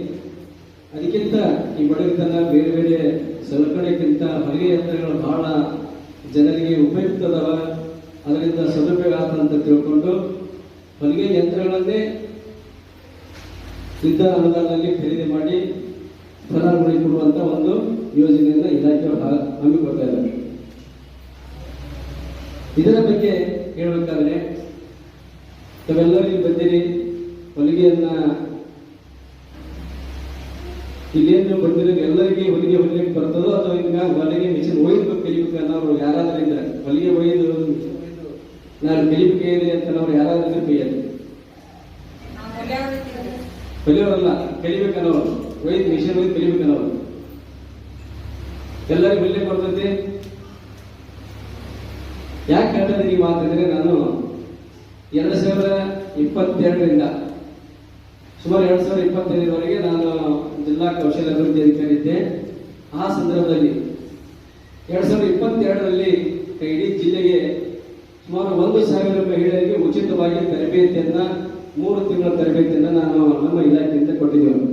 ಅದಕ್ಕಿಂತ ಈ ಬಡಗಿತನ, ಬೇರೆ ಬೇರೆ ಸಲಕರಣೆಗಿಂತ ಹೊಲಿಗೆ ಯಂತ್ರಗಳು ಬಹಳ ಜನರಿಗೆ ಉಪಯುಕ್ತ ಅದಾವ, ಅದರಿಂದ ಸದುಪಯೋಗ ಆಗ್ತಂತ ತಿಳ್ಕೊಂಡು ಹೊಲಿಗೆ ಯಂತ್ರಗಳನ್ನೇ ಸಿದ್ಧ ಅನುದಾನದಲ್ಲಿ ಖರೀದಿ ಮಾಡಿ ಫಲಾನುಭವಿ ಕೊಡುವಂತ ಒಂದು ಯೋಜನೆಯನ್ನ ಇಲಾಖೆಯವರು ಹಮ್ಮಿಕೊಳ್ತಾ ಇದ್ದಾರೆ. ಇದರ ಬಗ್ಗೆ ಹೇಳಬೇಕಾದ್ರೆ ತಾವೆಲ್ಲರೂ ಬಂದಿರಿ, ಹೊಲಿಗೆಯನ್ನ ಇಲ್ಲೇನು ಬಂದಿರೋ ಎಲ್ಲರಿಗೆ ಹೊಲಿಗೆ ಹೊಲಿಗೆ ಬರ್ತದೋ ಅಥವಾ ಈಗ ಹೊಲಿಗೆ ಮಿಷನ್ ಒಯ್ದು ಕಲಿಬೇಕು ಅನ್ನೋರು ಯಾರಾದ್ರೂ ಇದ್ರೆ, ಹೊಲಿಗೆ ಒಯ್ದು ನಾನು ಕಲಿಕೆ ಇದೆ ಅಂತ ನಾವು ಯಾರಾದ್ರೂ ಕೈಯಲ್ಲಿ ಕಲಿಯೋರಲ್ಲ, ಕಲಿಬೇಕನ್ನೋರು, ಒಯ್ದು ಮಿಷನ್ ಒಯ್ದು ಕಲಿಬೇಕನ್ನೋರು ಎಲ್ಲರಿಗೂ ಹೊಲಿಗೆ ಬರ್ತೈತಿ. ಯಾಕೆ ಹೇಳ್ತಾ ಈ ಮಾತಂದ್ರೆ ನಾನು 2022ರಿಂದ ಸುಮಾರು 2025ವರೆಗೆ ನಾನು ಜಿಲ್ಲಾ ಕೌಶಲ್ಯ ಅಭಿವೃದ್ಧಿ ಅಧಿಕಾರಿ ಇದ್ದೆ. ಆ ಸಂದರ್ಭದಲ್ಲಿ 2022ರಲ್ಲಿ ಇಡೀ ಜಿಲ್ಲೆಗೆ ಸುಮಾರು 1,000 ಮಹಿಳೆಯರಿಗೆ ಉಚಿತವಾಗಿ ತರಬೇತಿಯನ್ನ 3 ತಿಂಗಳ ತರಬೇತಿಯನ್ನ ನಾನು ನಮ್ಮ ಇಲಾಖೆಯಿಂದ ಕೊಟ್ಟಿದ್ದೇವೆ.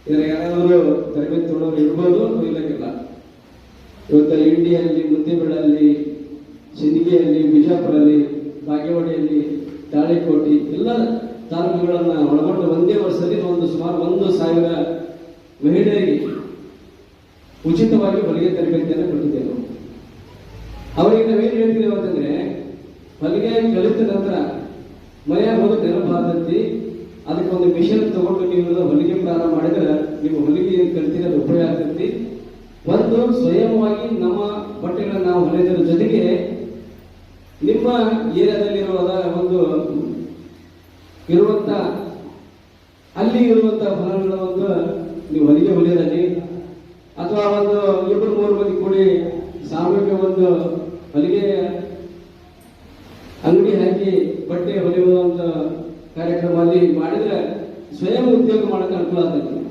ಇದರ ಯಾರಾದರೂ ತರಬೇತಿ ತೊಗೊಳೋರು ಇರ್ಬೋದು, ಇಲ್ಲಕ್ಕಿಲ್ಲ. ಇವತ್ತು ಇಂಡಿಯಲ್ಲಿ, ಮುದ್ದೇಬಿಳಲ್ಲಿ, ಸಿಂದಗಿಯಲ್ಲಿ, ಬಿಜಾಪುರಲ್ಲಿ, ಬಾಗೇವಾಡಿಯಲ್ಲಿ, ತಾಳಿಕೋಟೆ ಎಲ್ಲ ತಾಲೂಕುಗಳನ್ನ ಒಳಗೊಂಡು ಒಂದೇ ವರ್ಷದಲ್ಲಿ ಸುಮಾರು 1,000 ಮಹಿಳೆಯರಿಗೆ ಉಚಿತವಾಗಿ ಹೊಲಿಗೆ ತರಬೇತಿಯನ್ನು ಕೊಟ್ಟಿದ್ದೇವೆ. ಅವರಿಗೆ ನಾವೇನು ಹೇಳ್ತೀವಿ ಅಂತಂದ್ರೆ, ಹೊಲಿಗೆ ಕಲಿತ ನಂತರ ಮನೆಯಾಗ ಹೋಗಿ ನೆನಪಾದತ್ತಿ ಅದಕ್ಕೆ ಒಂದು ಮಿಷನ್ ತಗೊಂಡು ನೀವು ಹೊಲಿಗೆ ಪ್ರಾರಂಭ ಮಾಡಿದ್ರೆ ನೀವು ಹೊಲಿಗೆ ಕಲಿತಿನ ಉಪಯೋಗ ಆಗ್ತೈತಿ. ಒಂದು ಸ್ವಯಂವಾಗಿ ನಮ್ಮ ಬಟ್ಟೆಗಳನ್ನ ನಾವು ಹೊಲಿಯೋದ್ರ ಜೊತೆಗೆ ನಿಮ್ಮ ಏರಿಯಾದಲ್ಲಿರುವ ಒಂದು ಇರುವಂತ ಅಲ್ಲಿ ಇರುವಂತ ಫಲಗಳ ಒಂದು ನೀವು ಹೊಲಿಗೆ ಹೊಲಿಯೋದಲ್ಲಿ ಅಥವಾ ಒಂದು 2-3 ಮಂದಿ ಕೂಡಿ ಸಾಮೂಹಿಕ ಒಂದು ಹೊಲಿಗೆ ಹಾಕಿ ಬಟ್ಟೆ ಹೊಲಿಯುವಂತ ಕಾರ್ಯಕ್ರಮ ಅಲ್ಲಿ ಮಾಡಿದ್ರೆ ಸ್ವಯಂ ಉದ್ಯೋಗ ಮಾಡಕ್ಕೆ ಅನುಕೂಲ ಆಗ್ತದೆ.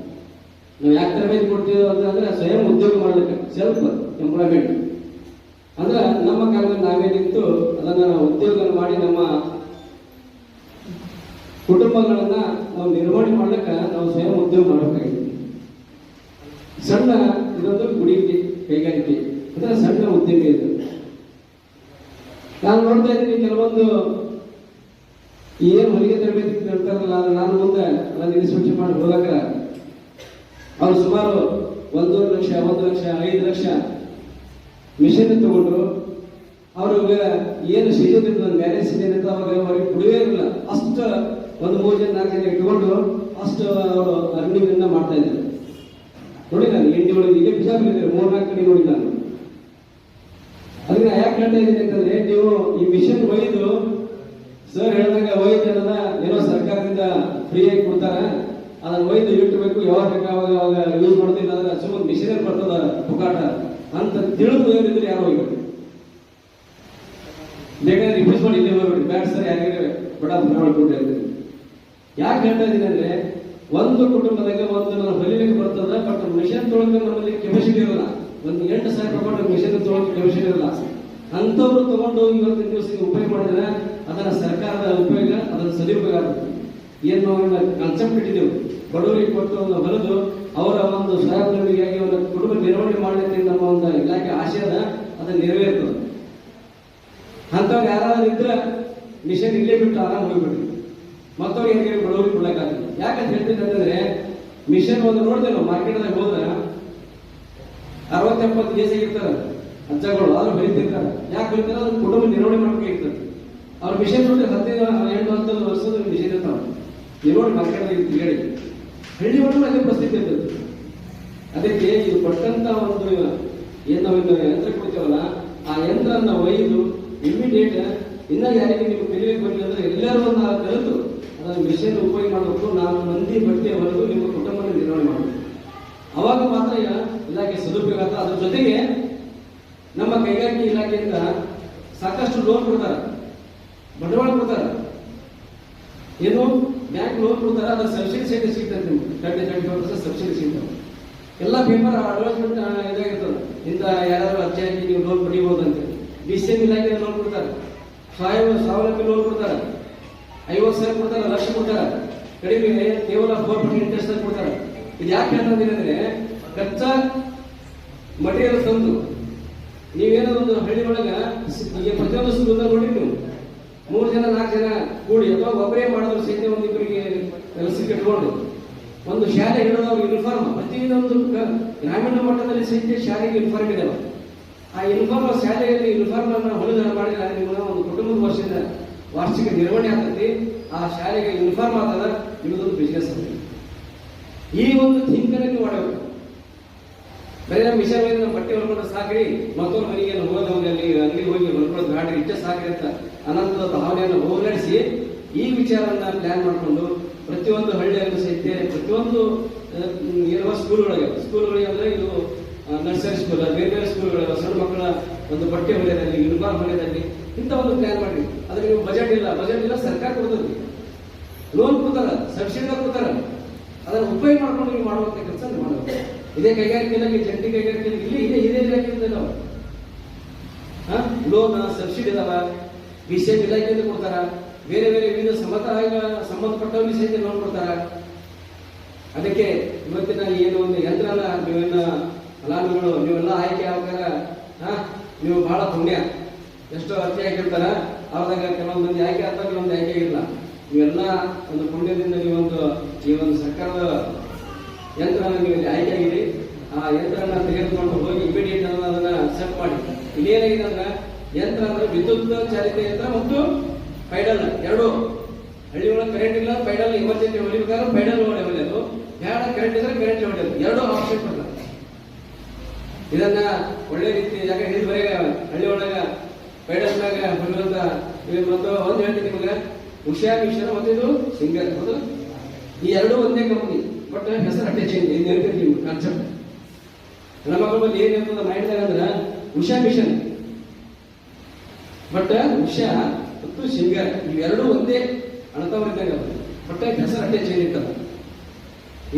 ನಾವು ಯಾಕೆ ತರಬೇತಿ ಕೊಡ್ತೀವಿ ಅಂತಂದ್ರೆ ಸ್ವಯಂ ಉದ್ಯೋಗ ಮಾಡ್ಲಿಕ್ಕೆ, ಸೆಲ್ಫ್ ಎಂಪ್ಲಾಯ್ಮೆಂಟ್ ಅಂದ್ರೆ ನಮ್ಮ ಕಾಲದಲ್ಲಿ ನಾವೇ ನಿಂತು ಅದನ್ನ ಉದ್ಯೋಗ ಮಾಡಿ ನಮ್ಮ ಕುಟುಂಬಗಳನ್ನ ನಾವು ನಿರ್ವಹಣೆ ಮಾಡ್ಲಿಕ್ಕೆ ನಾವು ಸ್ವಯಂ ಉದ್ಯೋಗ ಮಾಡಬೇಕಾಗಿದೆ. ಸಣ್ಣ ಇದೊಂದು ಗುಡಿಕೆ ಕೈಗಾರಿಕೆ ಅಂದ್ರೆ ಸಣ್ಣ ಉದ್ಯಮ ಇದು. ನಾನು ನೋಡ್ತಾ ಇದ್ದೀನಿ ಕೆಲವೊಂದು ಏನು ಹೊಲಿಗೆ ತರಬೇತಿ ಕೇಳ್ತಾರಲ್ಲ, ನಾನು ಮುಂದೆ ಅದನ್ನ ಇನ್ಸ್ಪೆಕ್ಷನ್ ಮಾಡಿ ಹೋಗಾಕ ಅವ್ರು ಸುಮಾರು 1.5 ಲಕ್ಷ 1 ಲಕ್ಷ 5 ಲಕ್ಷ ಮಿಷನ್ ತಗೊಂಡ್ರು. ಅವ್ರಿಗೆ ಏನು ಸೀಸನ್ ಇರ್ತದೆ, ಮ್ಯಾರೇಜ್ ಸೀಸನ್ ಇರ್ತದೆ, ಅವಾಗ ಅವ್ರಿಗೆ ಕುಡಿಯೇ ಇರಲಿಲ್ಲ. ಅಷ್ಟು 1 3 ಜನ 4 ಜನ ಇಟ್ಕೊಂಡು ಅಷ್ಟು ಅವರು ಅರ್ನಿಂಗ್ ಅನ್ನ ಮಾಡ್ತಾ ಇದ್ದಾರೆ. ನೋಡಿ ನಾನು ಎಂಡಿ ಒಳಗೆ ಈಗ ಬಿಜಾಪುರ 3-4 ಕಡೆ ನೋಡಿ ನಾನು. ಅದನ್ನ ಯಾಕೆ ಹೇಳ್ತಾ ಇದ್ದೀನಿ ಅಂತಂದ್ರೆ, ನೀವು ಈ ಮಿಷನ್ ಒಯ್ದು ಸರ್ ಹೇಳಿದಾಗ ಒಯ್ದು ಅನ್ನೋದ ಏನೋ ಸರ್ಕಾರದಿಂದ ಫ್ರೀಯಾಗಿ ಕೊಡ್ತಾರ, ಅದನ್ನ ಒಯ್ದು ಇಟ್ಟಬೇಕು, ಯಾವಾಗ ಬೇಕಾವಾಗ ಅವಾಗ ಯೂಸ್ ಮಾಡ್ತಿಲ್ಲ ಅಂದ್ರೆ ಸುಮ್ಮನೆ ಮಿಷನ್ ಬರ್ತದ ಪುಕಾಟ ಅಂತ ತಿಳಿದು ಏನಿದ್ರೆ ಯಾರು ಹೋಗ್ಬೇಕು. ಬೇಕಾದ್ರೆ ರಿಕ್ವೆಸ್ಟ್ ಮಾಡಿ ಇಲ್ಲೇ ಹೋಗ್ಬಿಡಿ, ಬ್ಯಾಡ್ ಸರ್ ಯಾರಿಗೆ ಬಡ ಮಾಡ್ಕೊಟ್ಟಿರ್ತೀನಿ. ಯಾಕೆ ಹೇಳ್ತಾ ಇದ್ದೀನಿ ಅಂದ್ರೆ, ಒಂದು ಕುಟುಂಬದಾಗ ಒಂದು ಹೊಲಿಲಿಕ್ಕೆ ಬರ್ತದ, ಬಟ್ ಮಿಷನ್ ತೊಳಕ್ಕೆ ನಮ್ಮಲ್ಲಿ ಕೆಪಾಸಿಟಿ ಇರಲ್ಲ. ಒಂದು 8,000 ರೂಪಾಯಿ ಮಿಷನ್ ತೊಳಕ್ಕೆ ಕೆಪಾಸಿಟಿ ಇರಲ್ಲ. ಅಂತವ್ರು ತಗೊಂಡು ಹೋಗಿ ಇವತ್ತಿನ ದಿವಸ ಉಪಯೋಗ ಮಾಡಿದ್ರೆ ಅದನ್ನ ಸರ್ಕಾರದ ಉಪಯೋಗ, ಅದನ್ನ ಸದುಪಯೋಗ ಆಗುತ್ತೆ. ಏನು ಕಾನ್ಸೆಪ್ಟ್ ಇಟ್ಟಿದ್ದೇವೆ, ಬಡವರಿಗೆ ಕೊಟ್ಟು ಒಂದು ಹೊಲಿದು ಅವರ ಒಂದು ಸ್ವಾವಲಂಬಿಯಾಗಿ ಅವರ ಕುಟುಂಬ ನಿರ್ವಹಣೆ ಮಾಡಲಿಕ್ಕೆ ನಮ್ಮ ಒಂದು ಇಲಾಖೆ ಆಶಯ ಅದ, ಅದನ್ನ ನೆರವೇರ್ತದೆ. ಅಂತವ್ರು ಯಾರಾದ್ರೂ ಇದ್ರೆ ಮಿಷನ್ ಇಲ್ಲೇ ಬಿಟ್ಟು ಆರಾಮ್ ಹೋಗ್ಬಿಡ್ರಿ, ಮತ್ತವ್ರು ಏನಿಗೆ ಬಡವರಿಗೆ ಕೊಡ್ಲಿಕ್ಕಾಗ್ತದೆ. ಯಾಕಂತ ಹೇಳ್ತೀನಿ ಅಂತಂದ್ರೆ, ಮಿಷನ್ ಒಂದು ನೋಡ್ತೇವೆ ಮಾರ್ಕೆಟ್ದಾಗ ಹೋದ್ರೆ 60-70 ಕೇಸ್ ಆಗಿರ್ತಾರೆ ಅಜ್ಜಗಳು, ಆದ್ರೂ ಬರೀತಿರ್ತಾರೆ. ಯಾಕೆ ಬರೀತಾರೆ? ಅವ್ರ ಕುಟುಂಬ ನಿರ್ವಹಣೆ ಮಾಡ್ಬೇಕಾಗಿರ್ತದೆ. ಅವ್ರ ಮಿಷನ್ ನೋಡಿದ್ರೆ 18-19 ವರ್ಷದ ಮಿಷನ್ ಇರ್ತಾವ, ನಿರ್ವಹಣೆ ಮಾರ್ಕೆಟ್ದಾಗ ತಿರುಗಾಡಿ ಹಳ್ಳಿ ಒಳಗೆ ಅದೇ ಪರಿಸ್ಥಿತಿ ಇರ್ತದೆ. ಅದಕ್ಕೆ ಇದು ಕೊಟ್ಟಂತ ಒಂದು ಏನು ನಾವಿನ್ನು ಯಂತ್ರ ಕೊಡ್ತೇವಲ್ಲ, ಆ ಯಂತ್ರನ ಒಯ್ದು ಇಮಿಡಿಯೇಟ್ ಇನ್ನ ಯಾರಿಗೆ ನೀವು ಕಲಿಯಕ್ಕೆ ಬರಲಿ ಅಂದ್ರೆ ಎಲ್ಲರೂ ಒಂದು ಕಲಿತು ಅದನ್ನು ಮಿಷನ್ ಉಪಯೋಗ ಮಾಡಬೇಕು. 4 ಮಂದಿ ಬಟ್ಟೆವರೆಗೂ ನಿಮ್ಮ ಕುಟುಂಬನ ನಿರ್ವಹಣೆ ಮಾಡಬೇಕು. ಅವಾಗ ಮಾತ್ರ ಇಲಾಖೆ ಸದುಪಯೋಗ ಆಗ್ತದೆ. ಅದ್ರ ಜೊತೆಗೆ ನಮ್ಮ ಕೈಗಾರಿಕೆ ಇಲಾಖೆಯಿಂದ ಸಾಕಷ್ಟು ಲೋನ್ ಕೊಡ್ತಾರೆ, ಬಂಡವಾಳ ಕೊಡ್ತಾರೆ, ಏನು ಬ್ಯಾಂಕ್ ಲೋನ್ ಕೊಡ್ತಾರೆ. ಅದ್ರ ಸಬ್ಸಿಡಿ ಸಹಿತ ಸಿಗ್ತದೆ, ನಿಮ್ಗೆ 30-35% ಸಬ್ಸಿಡಿ ಸಿಗ್ತದೆ. ಎಲ್ಲ ಪೇಪರ್ ಅಡ್ವರ್ಟೈಸ್ಮೆಂಟ್ ಇದಾಗಿರ್ತದೆ, ಇಂಥ ಯಾರಾದ್ರೂ ಅರ್ಜಿ ಹಾಕಿ ನೀವು ಲೋನ್ ಪಡಿಬಹುದು ಅಂತ. BCM ಇಲಾಖೆ ಲೋನ್ ಕೊಡ್ತಾರೆ, ಸ್ವಾವಲಂಬಿ ಲೋನ್ ಕೊಡ್ತಾರೆ, 50,000 ಕೊಡ್ತಾರೆ, 1 ಲಕ್ಷ ಕೊಡ್ತಾರೆ, ಕಡಿಮೆ ಕೇವಲ 4% ಇಂಟ್ರೆಸ್ಟ್ ಕೊಡ್ತಾರೆ. ಇದು ಯಾಕೆ ಹೇಳ್ತಾರೆ ಅಂದ್ರೆ, ಕಚ್ಚಾ ಮಟೀರಿಯಲ್ ತಂದು ನೀವೇನೋ ಒಂದು ಹಳ್ಳಿ ಒಳಗ ಈಗ ಪ್ರತಿಯೊಂದು ಸ್ಕೂಲ್ ನೋಡಿ, ನೀವು 3 ಜನ 4 ಜನ ಕೂಡಿ ಅಥವಾ ಒಬ್ಬರೇ ಮಾಡಿದ್ರು ಸಹಿತ ಒಂದು ಇಬ್ಬರಿಗೆ ಕೆಲಸಕ್ಕೆ ಇಟ್ಕೊಂಡು ಒಂದು ಶಾಲೆ ಹಿಡಿದವ್ರು ಯೂನಿಫಾರ್ಮ್, ಪ್ರತಿಯೊಂದು ಗ್ರಾಮೀಣ ಮಟ್ಟದಲ್ಲಿ ಸಹಿತ ಶಾಲೆಗೆ ಯೂನಿಫಾರ್ಮ್ ಇದಾವೆ. ಆ ಯೂನಿಫಾರ್ಮ್ ಶಾಲೆಯಲ್ಲಿ ಯೂನಿಫಾರ್ಮ್ ಅನ್ನು ಹೊಲಿದ ಮಾಡಿದ್ರೆ ನಿಮ್ಮ ಒಂದು ಕುಟುಂಬದ ವರ್ಷದ ವಾರ್ಷಿಕ ನಿರ್ವಹಣೆ ಆಗ್ತದೆ. ಆ ಶಾಲೆಗೆ ಯೂನಿಫಾರ್ಮ್ ಆಗ್ತದ, ನಿಮ್ಮದೊಂದು ಬಿಸ್ನೆಸ್ ಆಗ್ತದೆ. ಈ ಒಂದು ಥಿಂಕನ್ನು ನೀವು ಮಾಡಬೇಕು. ಬರೀ ನಮ್ಮ ವಿಷಯ ನಮ್ಮ ಬಟ್ಟೆ ಹೊಲ್ಕೊಂಡ್ರೆ ಸಾಕ್ರಿ, ಮತ್ತೊಂದು ಮನೆಗೆ ಹೋಗೋದಲ್ಲಿ ಅಂಗಡಿ ಹೋಗಿ ಹೊಲ್ಕೊಳ್ಳೋದು ಗಾಡಿ ಇಷ್ಟ ಸಾಕ್ರಿ ಅಂತ ಅನಂತದ ಭಾವನೆಯನ್ನು ಹೋಗಲಾಡಿಸಿ ಈ ವಿಚಾರವನ್ನ ಪ್ಲಾನ್ ಮಾಡಿಕೊಂಡು ಪ್ರತಿಯೊಂದು ಹಳ್ಳಿಯಲ್ಲೂ ಸಹಿತ ಪ್ರತಿಯೊಂದು ಇರುವ ಸ್ಕೂಲ್ಗಳಿಗೆ ಅಂದ್ರೆ ಇದು ನರ್ಸರಿ ಸ್ಕೂಲ್, ಬೇರೆ ಬೇರೆ ಸ್ಕೂಲ್ಗಳು ಸಣ್ಣ ಮಕ್ಕಳ ಒಂದು ಬಟ್ಟೆ ಹೊಲಿಯೋದಲ್ಲಿ, ಯೂನಿಫಾರ್ಮ್ ಹೊಲಿಯೋದಲ್ಲಿ ಇಂಥ ಒಂದು ಪ್ಲಾನ್ ಮಾಡಿ. ಅದಕ್ಕೆ ನೀವು ಬಜೆಟ್ ಇಲ್ಲ, ಸರ್ಕಾರ ಕೊಡ್ತದೆ, ಲೋನ್ ಕೊಡ್ತಾರ, ಸಬ್ಸಿಡಿ ಕೊಡ್ತಾರ. ಅದನ್ನು ಉಪಯೋಗ ಮಾಡ್ಕೊಂಡು ನೀವು ಮಾಡುವಂತ ಕೆಲಸ ಮಾಡಬೇಕು. ಇದೇ ಕೈಗಾರಿಕೆ ಇಲಾಖೆ, ಜಂಟಿ ಕೈಗಾರಿಕೆ ಇದೇ ಇಲಾಖೆಯಿಂದ ಇದಾವ, ಲೋನ್ ಸಬ್ಸಿಡಿ ಇದಾವ, BCM ಇಲಾಖೆಯಿಂದ ಕೊಡ್ತಾರ, ಬೇರೆ ಬೇರೆ ವಿವಿಧ ಸಂಬಂಧಪಟ್ಟವರಿಗೆ ಸಹಿತ ಲೋನ್ ಕೊಡ್ತಾರ. ಅದಕ್ಕೆ ಇವತ್ತಿನ ಏನು ಒಂದು ಯಂತ್ರನ ನೀವೆಲ್ಲ ಫಲಾನುಭವಿಗಳು ನೀವೆಲ್ಲ ಆಯ್ಕೆ ಆಗಾಗ ನೀವು ಬಹಳ ಪುಣ್ಯ. ಎಷ್ಟೋ ಅರ್ಜಿ ಹಾಕಿರ್ತಾರ, ಆವಾಗ ಕೆಲವೊಂದು ಮಂದಿ ಆಯ್ಕೆ ಆಗ್ತಾ ಕೆಲವೊಂದು ಆಯ್ಕೆ ಆಗಿಲ್ಲ. ನೀವೆಲ್ಲ ಒಂದು ಪುಣ್ಯದಿಂದ ನೀವೊಂದು ಈ ಒಂದು ಸರ್ಕಾರದ ಯಂತ್ರನ ನೀವು ಆಯ್ಕೆ ಆಗಿದೆ. ಆ ಯಂತ್ರನ ತೆಗೆದುಕೊಂಡು ಹೋಗಿ ಇಮಿಡಿಯೇಟ್ ಅದನ್ನ ಸೆಟ್ ಮಾಡಿ. ಇಲ್ಲೇನಾಗಿದೆ ಅಂದ್ರೆ, ಯಂತ್ರ ಅಂದ್ರೆ ವಿದ್ಯುತ್ ಚಾಲಿತ ಯಂತ್ರ ಮತ್ತು ಪೈಡಲ್ ಎರಡು. ಹಳ್ಳಿ ಒಳಗೆ ಕರೆಂಟ್ ಇಲ್ಲ, ಪೈಡಲ್ ಎಮರ್ಜೆನ್ಸಿ ಹೊಲಿಬೇಕಾದ್ರೆ ಪೈಡಲ್ ಹೊಡೆಯೋದು, ಬೇಡ ಕರೆಂಟ್ ಇದ್ರೆ ಕರೆಂಟ್ ಹೊಡೆಯೋದು, ಎರಡು ಆಪ್ಷನ್ ಕೊಡ್ತಾರೆ. ಇದನ್ನ ಒಳ್ಳೆ ರೀತಿ ಯಾಕೆ ಹಿಡಿದುವರೆಗೆ ಹಳ್ಳಿ ಒಳಗ ಪೈಡಲ್ನಾಗ ಹೊಲಿಯುವಂತ ಮತ್ತು ಒಂದು ಹೇಳ್ತೀನಿ ನಿಮಗೆ, ಉಷಾ ಮಿಷನ್ ಮತ್ತು ಇದು ಸಿಂಗಲ್, ಈ ಎರಡು ಒಂದೇ ಕಂಪನಿ, ಬಟ್ ಹೆಸರು ಅಟ್ಟೆ ಚೇಂಜ್. ಇದು ನೆನಪಿರ್ತೀವಿ ಕಾನ್ಸೆಪ್ಟ್. ನಮ್ಮ ಮಕ್ಕಳಲ್ಲಿ ಏನಿರ್ತದ ಮೈಂಡ್ದಾಗ ಅಂದ್ರೆ ಉಷಾ ಮಿಷನ್, ಬಟ್ ಉಷಾ ಮತ್ತು ಶೇಂಗಾ ಇವೆರಡೂ ಒಂದೇ ಅಣತವರಿದ್ದಾಗ ಬಟ್ ಹೆಸರು ಅಟ್ಟೆ ಚೇಂಜ್ ಇರ್ತದ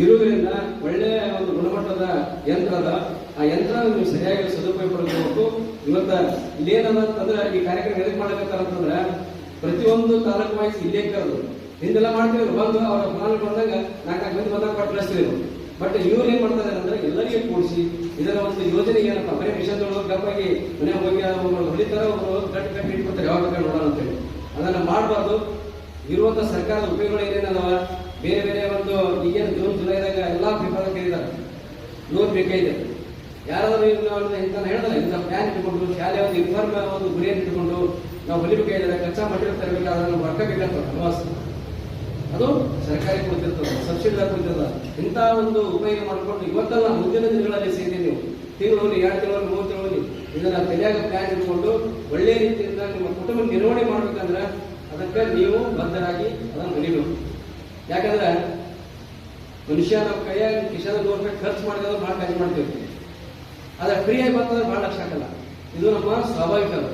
ಇರುವುದರಿಂದ ಒಳ್ಳೆಯ ಒಂದು ಗುಣಮಟ್ಟದ ಯಂತ್ರ ಅದ. ಆ ಯಂತ್ರ ನೀವು ಸರಿಯಾಗಿ ಸದುಪಯೋಗ ಪಡ್ಕೋಬೇಕು. ಇವತ್ತ ಇಲ್ಲೇನದ ಅಂತಂದ್ರೆ ಈ ಕಾರ್ಯಕ್ರಮ ಎದಕ್ಕೆ ಮಾಡಕತ್ತಾರ ಅಂತಂದ್ರೆ ಪ್ರತಿಯೊಂದು ತಾಲೂಕು ವೈಸ್ ಇಲ್ಲೇ ಕರೆದು ಹಿಂದೆಲ್ಲ ಮಾಡ್ತಿದ್ರು, ಬಂದು ಅವ್ರ ಫಲಾನುಭವಿ ಬಂದಾಗ 4 ಮಂದಿ ಬಂದಾಗ ಕೊಟ್ಟು ಕಳಿಸ್ತಿದ್ರು. ಬಟ್ ಇವ್ರು ಏನ್ ಮಾಡ್ತಾ ಇದಾರೆ ಅಂದ್ರೆ ಎಲ್ಲರಿಗೆ ಕೂಡಿಸಿ ಇದರ ಒಂದು ಯೋಜನೆ ಏನಪ್ಪ ಬರೀ ಮಿಷನ್ ಗಪ್ಪಾಗಿ ಮನೆ ಹೋಗಿ ಹೊಲಿತಾರ ಅವರು ಕಟ್ಟಿ ಇಟ್ಕೊಡ್ತಾರೆ ಯಾವಾಗ ನೋಡೋಣ ಅಂತೇಳಿ ಅದನ್ನ ಮಾಡಬಾರ್ದು. ಇರುವಂತ ಸರ್ಕಾರದ ಉಪಯೋಗಗಳು ಏನೇನದಾವ ಬೇರೆ ಬೇರೆ ಒಂದು ಈಗೇನು ಜೂನ್ ಜುಲೈದಾಗ ಎಲ್ಲಾ ಪೇಪರ್ ಕೇಳಿದ್ದಾರೆ ಲೋನ್ ಬೇಕಾಗಿದೆ. ಯಾರಾದ್ರೂ ಇಂತ ಹೇಳ್ತಾರೆ ಇಂಥ ಪ್ಲಾನ್ ಇಟ್ಕೊಂಡು ಶಾಲೆ ಒಂದು ಯೂನಿಫಾರ್ಮ್ ಒಂದು ಗುರಿಯನ್ನು ಇಟ್ಕೊಂಡು ನಾವು ಹೊಲಿಬೇಕಾಗಿದ್ದಾರೆ, ಕಚ್ಚಾ ಮಟೀರಿಯಲ್ ತರಬೇಕಾದ್ರೆ ನಾವು ರೊಕ್ಕ ಬೇಕಾಗ್ತದೆ ಅಡ್ವಾನ್ಸ್, ಅದು ಸರ್ಕಾರಿ ಕೊಡ್ತಿರ್ತದೆ, ಸಬ್ಸಿಡಿದಾಗ ಕೊಡ್ತಿರ್ತದೆ. ಇಂಥ ಒಂದು ಉಪಯೋಗ ಮಾಡಿಕೊಂಡು ಇವತ್ತಲ್ಲ ಮುಂದಿನ ದಿನಗಳಲ್ಲಿ ಸೇರಿ ನೀವು ತಿಂಗಳು 2 ತಿಂಗಳು 3 ತಿಂಗಳು ಇದನ್ನ ತಲೆಯಾಗ ಪ್ಲಾನ್ ಇಟ್ಕೊಂಡು ಒಳ್ಳೆ ರೀತಿಯಿಂದ ನಿಮ್ಮ ಕುಟುಂಬ ನಿರ್ವಹಣೆ ಮಾಡ್ಬೇಕಂದ್ರೆ ಅದಕ್ಕೆ ನೀವು ಬದ್ಧರಾಗಿ ಅದನ್ನು ಹೊಲಿಬೇಕು. ಯಾಕಂದ್ರೆ ಮನುಷ್ಯ ನಾವು ಕೈಯಾಗ ಕಿಶನ್ ₹100 ಖರ್ಚು ಮಾಡಿದ್ರೆ ಭಾಳ ಖರ್ಚು ಮಾಡ್ತೀವಿ, ಅದ ಫ್ರೀಯಾಗಿ ಬರ್ತಂದ್ರೆ ಭಾಳ ಲಕ್ಷ ಹಾಕಲ್ಲ. ಇದು ನಮ್ಮ ಸ್ವಾಭಾವಿಕ ಅದ.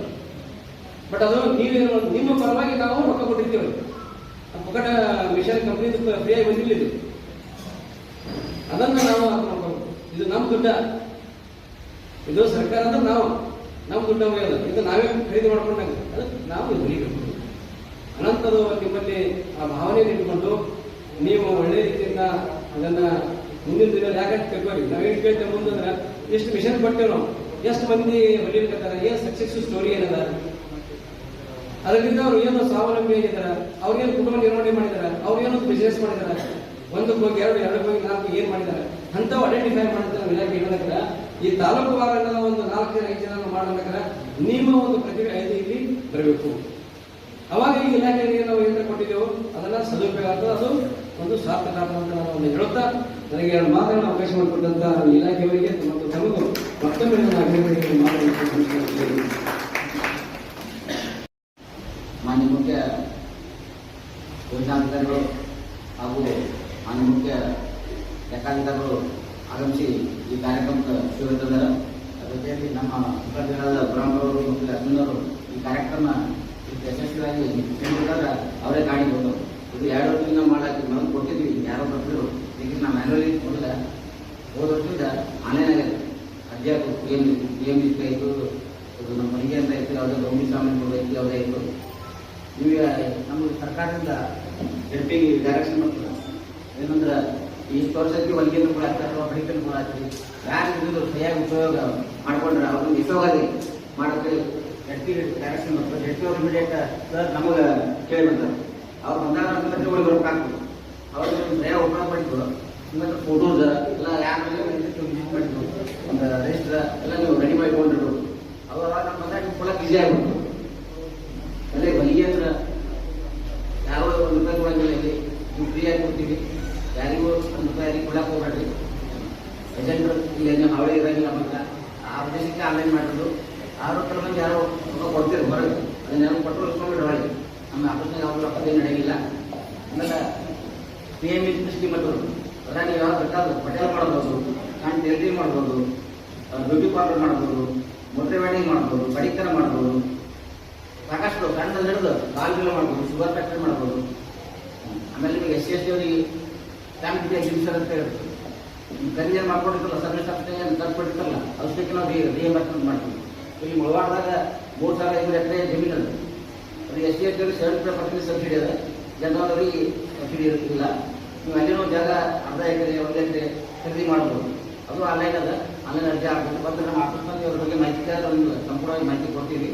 ಬಟ್ ಅದು ನೀವೇನು ನಿಮ್ಮ ಪರವಾಗಿ ನಾವು ರೊಕ್ಕ ಕೊಟ್ಟಿರ್ತೀವಿ, ಪುಕ್ಕಟ ಮಿಷನ್ ಕಂಪ್ನಿ ಫ್ರೀಯಾಗಿ ಬಂದಿಲ್ಲ. ಇದು ಅದನ್ನ ನಾವು ಇದು ನಮ್ಮ ದುಡ್ಡ, ಇದು ಸರ್ಕಾರ ಅಂದ್ರೆ ನಾವು ನಮ್ಮ ದುಡ್ಡ ಹೋಗೋದು, ಇದು ನಾವೇ ಖರೀದಿ ಮಾಡ್ಕೊಂಡಾಗ ಅದಕ್ಕೆ ನಾವು ಹೊಲಿಬೇಕು. ಅನಂತರು ನಿಮ್ಮಲ್ಲಿ ಆ ಭಾವನೆಯನ್ನು ಇಟ್ಕೊಂಡು ನೀವು ಒಳ್ಳೆ ರೀತಿಯಿಂದ ಅದನ್ನ ಮುಂದಿನ ದಿನ ಯಾಕಂತ ತಿಳ್ಕೊರಿ. ನಾವೇನು ಕೇಳ್ತೇವೆ ಮುಂದಂದ್ರೆ ಎಷ್ಟು ಮಿಷನ್ ಕೊಟ್ಟೇವೆ ನಾವು, ಎಷ್ಟು ಮಂದಿ ಹೊಲಿಬೇಕಾರೆ, ಏನು ಸಕ್ಸಸ್ ಸ್ಟೋರಿ ಏನದ, ಅದರಿಂದ ಅವ್ರು ಏನು ಸ್ವಾವಲಂಬಿ ಆಗಿದಾರ, ಅವ್ರಿಗೇನು ಕುಟುಂಬ ನಿರ್ವಹಣೆ ಮಾಡಿದಾರ, ಅವ್ರಿಗೇನು ಬಿಸ್ನೆಸ್ ಮಾಡಿದಾರ, 1ಕ್ಕೆ ಹೋಗಿ 2 ಹೋಗಿ 4 ಏನ್ ಮಾಡಿದಾರೆ ಅಂತವ್ ಐಡೆಂಟಿಫೈ ಮಾಡಿದ್ರೆ ನಾವು ಇಲಾಖೆ ಹೇಳಬೇಕಾರ ಈ ತಾಲೂಕು ವಾರ ಒಂದು 4 ಜನ 5 ಜನ ಮಾಡಬೇಕಾದ್ರೆ ನಿಮ್ಮ ಒಂದು ಪ್ರತಿಭೆ ಇಲ್ಲಿ ಬರಬೇಕು. ಅವಾಗ ಈ ಇಲಾಖೆಗೆ ನಾವು ಏನು ಕೊಟ್ಟಿದ್ದೇವೆ ಅದನ್ನ ಸದುಪಯೋಗ ಆಗ್ತದೆ, ಅದು ಒಂದು ಸಾರ್ಥಕ ಅಂತ ನಾನು ಒಂದು ಹೇಳುತ್ತಾ ನನಗೆ 2 ಮಾತುಗಳನ್ನು ಅವಕಾಶ ಮಾಡಿಕೊಟ್ಟಂತ ಇಲಾಖೆಯವರಿಗೆ ಮತ್ತು ತಮಗೂ ಮತ್ತೊಮ್ಮೆ ನನ್ನ ಅಭಿನಂದನೆಗಳನ್ನು ಮಾತನಾಡುತ್ತೇನೆ. ಮಾನ್ಯ ಮುಖ್ಯ ಯೋಜನಾಧಿಕಾರಿಗಳು ಹಾಗೂ ಮಾನ್ಯ ಮುಖ್ಯ ಲೆಕ್ಕಾಧಿಕಾರಿಗಳು ಆಗಮಿಸಿ ಈ ಕಾರ್ಯಕ್ರಮಕ್ಕೆ ಶುರುವಿದ್ದಾರೆ. ಜೊತೆಯಲ್ಲಿ ನಮ್ಮ ಉಪಾಧ್ಯಕ್ಷರಾದ ಬ್ರಾಹ್ಮಣರು ಮತ್ತು ಲಕ್ಷ್ಮಣರು ಈ ಕಾರ್ಯಕ್ರಮ ಯಶಸ್ವಿಯಾಗಿ ಹೇಳಿದಾಗ ಅವರೇ ಗಾಡಿ ಬಂದರು. ಇದು 2 ವರ್ಷದಿಂದ ಮಾಡಕ್ಕೆ ನಾವು ಕೊಟ್ಟಿದ್ವಿ, ಯಾರೋ ಬರ್ತಿದ್ರು. ಈಗ ನಾವು ಮ್ಯಾನ್ಯಲಿ ಮೊದಲ ಹೋದ ವರ್ಷದಿಂದ ಆನ್ಲೈನ್ ಆಗಿದೆ. ಅಧ್ಯಾಪಕ ಪಿ ಎಂ ಆಯಿತು, ಇದು ನಮ್ಮ ಮನೆಗೆ ಅಂತ ಇತ್ತು, ಯಾವುದೇ ಗೌರಿ ಸಾಮಾನ್ಯ ಐತಿ, ಯಾವುದೇ ಇತ್ತು. ನೀವು ನಮಗೆ ಸರ್ಕಾರದಿಂದ ಹೆಲ್ಪಿಂಗ್ ಡೈರೆಕ್ಷನ್ ಮಾಡ್ತದೆ ಏನಂದ್ರೆ ಇಷ್ಟು ವರ್ಷಕ್ಕೆ ಹೊಲಿಗೆಯನ್ನು ಕೂಡ ಆಗ್ತದೆ ಅಥವಾ ಬಡಿಕೆಯನ್ನು ಕೂಡ ಆಗ್ತದೆ. ಯಾರು ಇದು ಸರಿಯಾಗಿ ಉಪಯೋಗ ಮಾಡ್ಕೊಂಡ್ರೆ ಅವ್ರನ್ನ ಯಶೋಗಾಗಿ ಮಾಡೋಕ್ಕೆ ಎಡ್ಪಿ ಡೈರೆಕ್ಷನ್ ಮಾಡ್ತಾರೆ. ಎಡ್ಪಿ ಅವ್ರು ಇಮಿಡಿಯೇಟ್ ಸರ್ ನಮಗೆ ಕೇಳಿ ಬರ್ತಾರೆ. ಅವ್ರು ಬಂದಾಗ ನಮ್ಮ ಒಳಗೆ ಬರ್ಬೇಕಾಗ್ತದೆ. ಅವ್ರಿಗೆ ಸರಿಯಾಗಿ ಉಪಯೋಗ ಮಾಡಿದ್ರು ನಿಮ್ಮತ್ರ ಫೋಟೋಸ್ ಎಲ್ಲ ಯಾರು ಮಾಡಿದ್ರು ಒಂದು ರಿಜಿಸ್ಟರ್ ಎಲ್ಲ ನೀವು ರೆಡಿ ಮಾಡಿಕೊಂಡಿರು. ಅವಾಗ ನಮ್ಮ ಬಂದಾಗ ಕೊಡಕ್ಕೆ ಈಸಿ ಆಗ್ಬಿಡ್ತು. ಅದೇ ಹೊಲಿಗೆ ಅಂದ್ರೆ ಯಾರೋ ₹1 ಕೊಡಂಗಿಲ್ಲ, ಇಲ್ಲಿ ನೀವು ಫ್ರೀಯಾಗಿ ಕೊಡ್ತೀವಿ, ಯಾರಿಗೂ ₹1 ಕೊಡಕ್ಕೆ ಹೋಗ್ಬೇಡ್ರಿ. ಏಜೆಂಟ್ ಇಲ್ಲಿ ಅವಳೇ ಇರಂಗಿಲ್ಲ, ಮತ್ತೆ ಆ ಉದ್ದೇಶಕ್ಕೆ ಆನ್ಲೈನ್ ಮಾಡೋದು. 6 ಮಂದಿ ಯಾರೋ ಕೊಡ್ತೀರಿ ಹೊರಗೆ, ಅದನ್ನೆಲ್ಲ ಕೊಟ್ಟರು ಇಸ್ಕೊಂಡ್ಬಿಡ್ರಿ ಒಳಗೆ. ನಮ್ಮ ಆಫೀಸ್ನಾಗ ಯಾವಾಗ ಅದೇನು ನಡೆಯಿಲ್ಲ. ಆಮೇಲೆ PME ಸ್ಕೀಮ್ ಅದು ಅದ್ರಾಗ ನೀವು ಯಾವ್ದು ಬೇಕಾದ್ರು ಹೋಟೆಲ್ ಮಾಡ್ಬೋದು, ನಾನು ಟೇಲರಿಂಗ್ ಮಾಡ್ಬೋದು, ಬ್ಯೂಟಿ ಪಾರ್ಲರ್ ಮಾಡ್ಬೋದು, ಮೊಟ್ಟೆ ವೆಡ್ಡಿಂಗ್ ಮಾಡ್ಬೋದು, ಬಡಿಕರ ಮಾಡ್ಬೋದು, ಸಾಕಷ್ಟು ಸಣ್ಣದಲ್ಲಿ ಹಿಡಿದು ಕಾಲ್ಗಿಲ್ಲ ಮಾಡ್ಬೋದು, ಶುಗರ್ ಫ್ಯಾಕ್ಟ್ರಿ ಮಾಡ್ಬೋದು. ಆಮೇಲೆ ನಿಮಗೆ SC ಅವರಿಗೆ ಸ್ಟ್ಯಾಂಪ್ ಎಕ್ಸಿಬಿಷನ್ ಅಂತ ಇರುತ್ತೆ. ಖರೀದಿ ಮಾಡ್ಕೊಂಡಿರ್ತಲ್ಲ ಸರ್ವಿಸ್ ಆಫೀಸ್ನಾಗ ತರ್ಸ್ಬಿಟ್ಟಿರ್ತಲ್ಲ ಅಷ್ಟಕ್ಕೆ ನಾವು ರಿಯಂಬರ್ಸ್ಮೆಂಟ್ ಮಾಡ್ತೀವಿ. ಇಲ್ಲಿ ಮುಳವಾಡದಾಗ 3,500 ಎಕರೆ ಜಮೀನದು, ಅದು SC ಅವರಿಗೆ 75% ಸಬ್ಸಿಡಿ ಅದ, ಜನರವರಿಗೆ ಸಬ್ಸಿಡಿ ಇರೋದಿಲ್ಲ. ನೀವು ಅಲ್ಲಿನ ಜಾಗ ಅರ್ಧ ಎಕರೆ 1 ಎಕರೆ ಖರೀದಿ ಮಾಡ್ಬೋದು. ಅದು ಆನ್ಲೈನ್ ಅದ, ಆನ್ಲೈನ್ ಅರ್ಜಿ ಆಗ್ಬೋದು. ಬಂದು ನಮ್ಮ ಆಫೀಸ್ನಲ್ಲಿ ಅವ್ರ ಬಗ್ಗೆ ಮಾಹಿತಿ ಒಂದು ಸಂಪೂರ್ಣವಾಗಿ ಮಾಹಿತಿ ಕೊಡ್ತೀವಿ.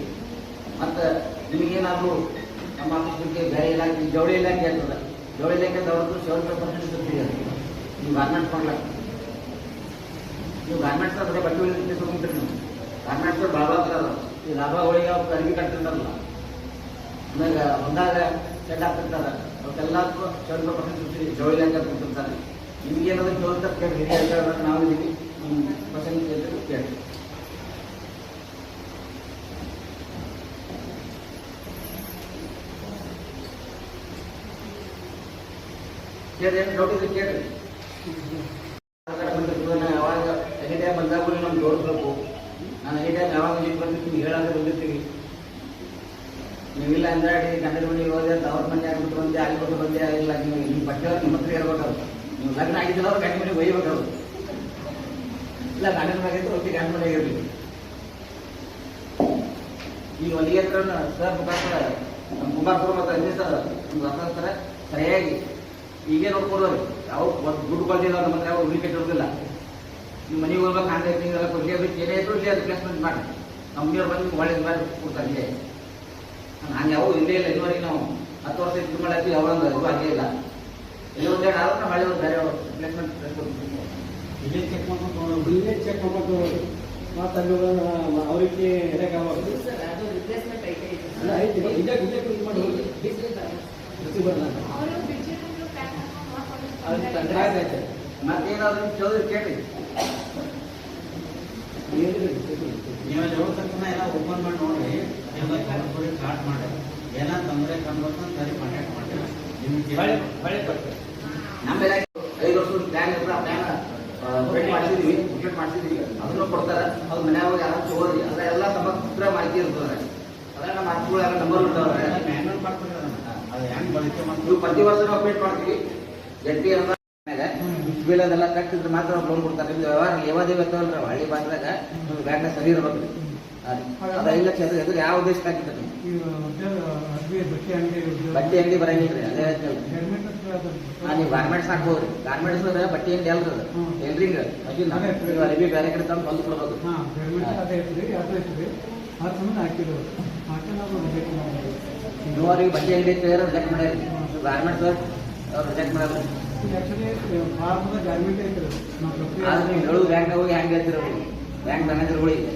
ಮತ್ತು ನಿಮಗೇನಾದರೂ ನಮ್ಮ ಆಫೀಸ್ ಬಗ್ಗೆ ಬೇರೆ ಇಲಾಖೆ ಜವಳಿ ಇಲಾಖೆ ಆಗ್ತದೆ, ಜವಳಿ ಇಲಾಖೆ ಅವ್ರದ್ದು 75% ಸಬ್ಸಿಡಿ ಅದ. ನೀವು ಗಾರ್ಮೆಂಟ್ಸ್ ಮಾಡ್ಲಾಕ ನೀವು ಗಾರ್ಮೆಂಟ್ಸ್ ಬರೀ ಬಟ್ಟೆ ಹೊಲಿಗೆ ತೊಗೊಂಡ್ರಿ. ನೀವು ಗಾರ್ಮೆಂಟ್ಸ್ ಭಾಳ ಈ ಲಾಭಗಳಿಗೆ ಅವ್ರು ಅರಿವಿ ಕಟ್ತಿರ್ತಾರಲ್ಲ, ಆಮೇಲೆ ಹೊಂದಾಗ ಸೆಟ್ ಆಗ್ತಿರ್ತಾರೆ, ಅವಕ್ಕೆಲ್ಲಕ್ಕೂ 75% ಸಬ್ಸಿಡಿ ಜವಳಿ ಇಲಾಖೆ ಕೊಟ್ಟಿರ್ತಾರೆ. ನಿಮ್ಗೇನಾದ್ರೂ ಕೇಳ್ತಾ ಕೇಳಿ ಹಿರಿಯ ನಾವು ಇದೀವಿ, ನಿಮ್ಮ ಪರ್ಸೆಂಟ್ ಕೇಳ್ತೀವಿ ಕೇಳಿ. ಏನು ಡೌಟ್ ಇದೆ ಕೇಳಿ. ಯಾವಾಗ ಎನಿ ಟೈಮ್ ಬಂದಾಗ ನಮ್ಗೆ ತೋರಿಸ್ಬೇಕು. ನಾನು ಎನಿ ಟೈಮ್ ಯಾವಾಗ ನೀವು ಬಂದಿರ್ತೀನಿ ಹೇಳಾದ್ರೆ ಬಂದಿರ್ತೀವಿ. ನೀವಿಲ್ಲ ಅಂದ್ರೆ ಗಂಡನ ಮನೆಗೆ ಹೋದ್ರೆ ಅವ್ರ ಮನೆ ಆಗ್ಬಿಟ್ಟು ಬಂದೆ ಅಲ್ಲಿ ಬಿಟ್ಟು ಬಂದೆ ಇಲ್ಲ ನೀವು ಬಟ್ಟೆ ನಿಮ್ಮ ಹತ್ರ ಹೇಳ್ಬೇಕಾದ್ರು ನೀವು ಲಗ್ನ ಆಗಿದ್ದಿಲ್ಲ ಅವ್ರು ಗಂಡನ ಮನೆಗೆ ಒಯ್ಯಬೇಕಾದ್ರು ಇಲ್ಲ ಗಂಡನ ಮನೆಗೆ ಇದ್ದು ಒಟ್ಟಿ ಗಂಡನ ಮನೆಗೆ ಇರಲಿ. ಈಗ ಹೊಲಿಗೆ ಹತ್ರ ಸರ್ ಮುಖಾಂತರ ನಮ್ಮ ಕುಮಾರಪುರ ಮತ್ತು ಅಂಜಿ ಸರ್ ಒಂದು ಹೊಸ ಸರಿಯಾಗಿ ಈಗೇ ನೋಡ್ಕೊಡೋರಿ ಯಾವ ದುಡ್ಡು ಬಂದಿಲ್ಲ ನಮ್ಮ ಹತ್ರ ಯಾವ ಹುಡುಗಿ ಕಟ್ಟಿರೋದಿಲ್ಲ. ನೀವು ಮನೆಗೆ ಹೋಗ್ಬೇಕು ಹಂಗೆ ತಿಂಗೆಲ್ಲ ಕೊಡ್ಲಿ ಅದಕ್ಕೆ ಏನೇ ಇದ್ರು ಇಲ್ಲಿ ರಿಪ್ಲೇಸ್ಮೆಂಟ್ ಮಾಡಿ ಕಂಪ್ನಿಯವ್ರು ಬಂದು ಒಳ್ಳೆ ಮಾಡಿ ಕೊಡ್ತಾರೆ ಇಲ್ಲೇ. ನಾನು ಯಾವ ಇಲ್ಲೇ ಇಲ್ಲ ಇದುವರೆಗೆ ನಾವು 10 ವರ್ಷ ಇದು ಮಾಡಾಕಿ ಯಾವಾಗ ಇದು ಆಗೇ ಇಲ್ಲ. ಇಲ್ಲಿ ಒಂದೆರಡು ಆದ್ರೆ ನಾವು ಹಳೆ ಬೇರೆ ರಿಪ್ಲೇಸ್ಮೆಂಟ್ ಇಲ್ಲೇ ಚೆಕ್ ಮಾಡ್ಕೊಂಡು ಇಲ್ಲೇ ಚೆಕ್ ಮಾಡ್ಕೊಂಡು ಮತ್ತು ಅಲ್ಲಿ ಅವರಿಗೆ ಮತ್ತೇನಾದ್ರು ಚೌಧರಿ ಕೇಳಿ ನೀವು ಜೋಡ್ತಕ್ಕನ ಎಲ್ಲ ಓಪನ್ ಮಾಡಿ ನೋಡ್ರಿ ಎಲ್ಲ ಕಲ್ಪುರಿ ಸ್ಟಾರ್ಟ್ ಮಾಡಿ ಏನೋ ತೊಂದರೆ ಕಂಡು ಸರಿ ಕಾಂಟ್ಯಾಕ್ಟ್ ಮಾಡಿ ನಿಮ್ಗೆ ನಮ್ಮೆಲ್ಲ 5 ವರ್ಷದ ಪ್ಲಾನ್ ಇದ್ರೆ ಆ ಪ್ಲಾನ್ ಮಾಡಿಸಿದ್ವಿ ಬುಕ್ಲೆಟ್ ಮಾಡಿಸಿದ್ವಿ ಅದನ್ನು ಕೊಡ್ತಾರೆ. ಅದು ಮನ್ಯಾಗ ಯಾರು ತಗೋರಿ ಅದ ಎಲ್ಲ ತಮ್ಮ ಪುತ್ರ ಮಾಹಿತಿ ಇರ್ತದೆ. ಅದ ನಮ್ಮ ಅರ್ಥಗಳು ಎಲ್ಲ ನಂಬರ್ ಇರ್ತಾವ್ರೆ ಮ್ಯಾನ್ಯಲ್ ಮಾಡ್ತಾರೆ ಅದು ಹೆಂಗೆ ಬಳಕೆ ಮಾಡಿ ನೀವು ಪ್ರತಿ ವರ್ಷ ನಾವು ಅಪ್ಡೇಟ್ ಮಾಡ್ತೀವಿ. ಎಟ್ಟಿ ಅಂತ ಬಿಲ್ ಅದೆಲ್ಲ ಕಟ್ಟಿದ್ರೆ ಮಾತ್ರ ಲೋನ್ ಕೊಡ್ತಾರೆ. ನಿಮ್ದು ವ್ಯವಹಾರ ಲೇವಾದೇವಿ ಇರ್ತಾವಲ್ರಿ ಹಳ್ಳಿ ಭಾಗದಾಗ ನಿಮ್ಗೆ ಬ್ಯಾಂಕ್ನ ಸರಿ ಇರ್ಬೇಕು. ಅದು 5 ಲಕ್ಷ ಎದುರು ಯಾವ ಉದ್ದೇಶಕ್ಕೆ ಹಾಕಿದ್ರೆ ಬಟ್ಟೆ ಅಂಗಡಿ ಬರಂಗಿಲ್ರಿ ಅದೇ ನೀವು ಗಾರ್ಮೆಂಟ್ಸ್ ಹಾಕ್ಬೋದ್ರಿ. ಗಾರ್ಮೆಂಟ್ಸ್ ಅಂದ್ರೆ ಬಟ್ಟೆ ಅಂಗಡಿ ಅಲ್ರಿ ಟೈಲರಿಂಗ್ ಅರಿವಿ ಬೇರೆ ಕಡೆ ತಂದು ಬಂದು ಕೊಡ್ಬೋದು. ನೀವರಿಗೆ ಬಟ್ಟೆ ಅಂಗಡಿ ರಿಜೆಕ್ಟ್ ಮಾಡ್ಯಾರಿ ಗಾರ್ಮೆಂಟ್ಸ್ ಅವ್ರು ರಿಜೆಕ್ಟ್ ಮಾಡ್ಯಾರ. ಆದ್ರೆ ನೀವು ಹೇಳೋದು ಬ್ಯಾಂಕ್ನಾಗ ಹೋಗಿ ಹೆಂಗೆ ಹೇಳ್ತಿರೋ ಬ್ಯಾಂಕ್ ಮ್ಯಾನೇಜರ್ಗಳಿಗೆ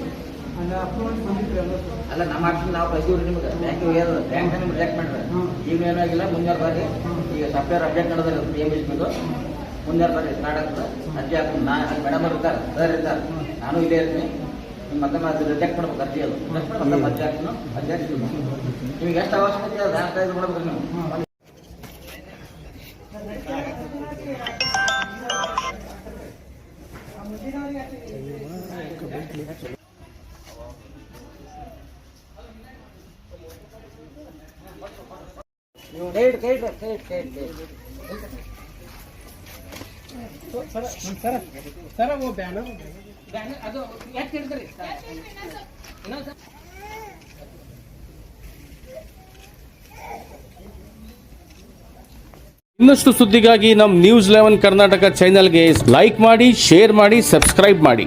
ಅಲ್ಲ ನಮ್ಮ ಆಪ್ಷನ್ ನಾವು ಕಳಿಸಿವ್ರಿ ನಿಮ್ಗೆ ಬ್ಯಾಂಕ್ ಹೋಗ್ಯಾರ ಬ್ಯಾಂಕ್ ನಿಮ್ಗೆ ರಿಜೆಕ್ಟ್ ಮಾಡ್ರೆ ಈಗ ಏನಾಗಿಲ್ಲ ಮುಂದೆ ಬರ್ರಿ. ಈಗ ಸಾಫ್ಟ್ವೇರ್ ಅಪ್ಡೇಟ್ ನಡೆದ್ರೆ PMSB ಮುಂದೆ ಬರ್ರಿ ಸ್ಟಾರ್ಟ್ ಆಗ್ತದೆ. ಅರ್ಜಿ ಹಾಕ್ತೀನಿ ನಾನು ಮೇಡಮ್ ಇರ್ತಾರೆ ಸರ್ ಇರ್ತಾರೆ ನಾನು ಇಲ್ಲೇ ಇರ್ತೀನಿ. ನಿಮ್ಮ ಮತ್ತೆ ಅದು ರಿಜೆಕ್ಟ್ ಮಾಡ್ಬೇಕು ಅರ್ಜಿ ಅದು ಮತ್ತೆ ಅರ್ಜಿ ಹಾಕ್ತೀನಿ ಅರ್ಜಿ ಹಾಕ್ತೀನಿ. ನಿಮ್ಗೆ ಎಷ್ಟು ಅವಶ್ಯಕತೆ ಅದು ಬ್ಯಾಂಕ್ ಇದು ಮಾಡ್ಬೇಕು ನೀವು. ಸರ್ वो बैनर ಅದು ಯಾಕೆ ಹೇಳ್ತಾರೆ ಇನ್ನಷ್ಟು ಸುದ್ದಿಗಾಗಿ ನಮ್ಮ ನ್ಯೂಸ್ 11 ಕರ್ನಾಟಕ ಚಾನೆಲ್ಗೆ ಲೈಕ್ ಮಾಡಿ, ಶೇರ್ ಮಾಡಿ, ಸಬ್ಸ್ಕ್ರೈಬ್ ಮಾಡಿ.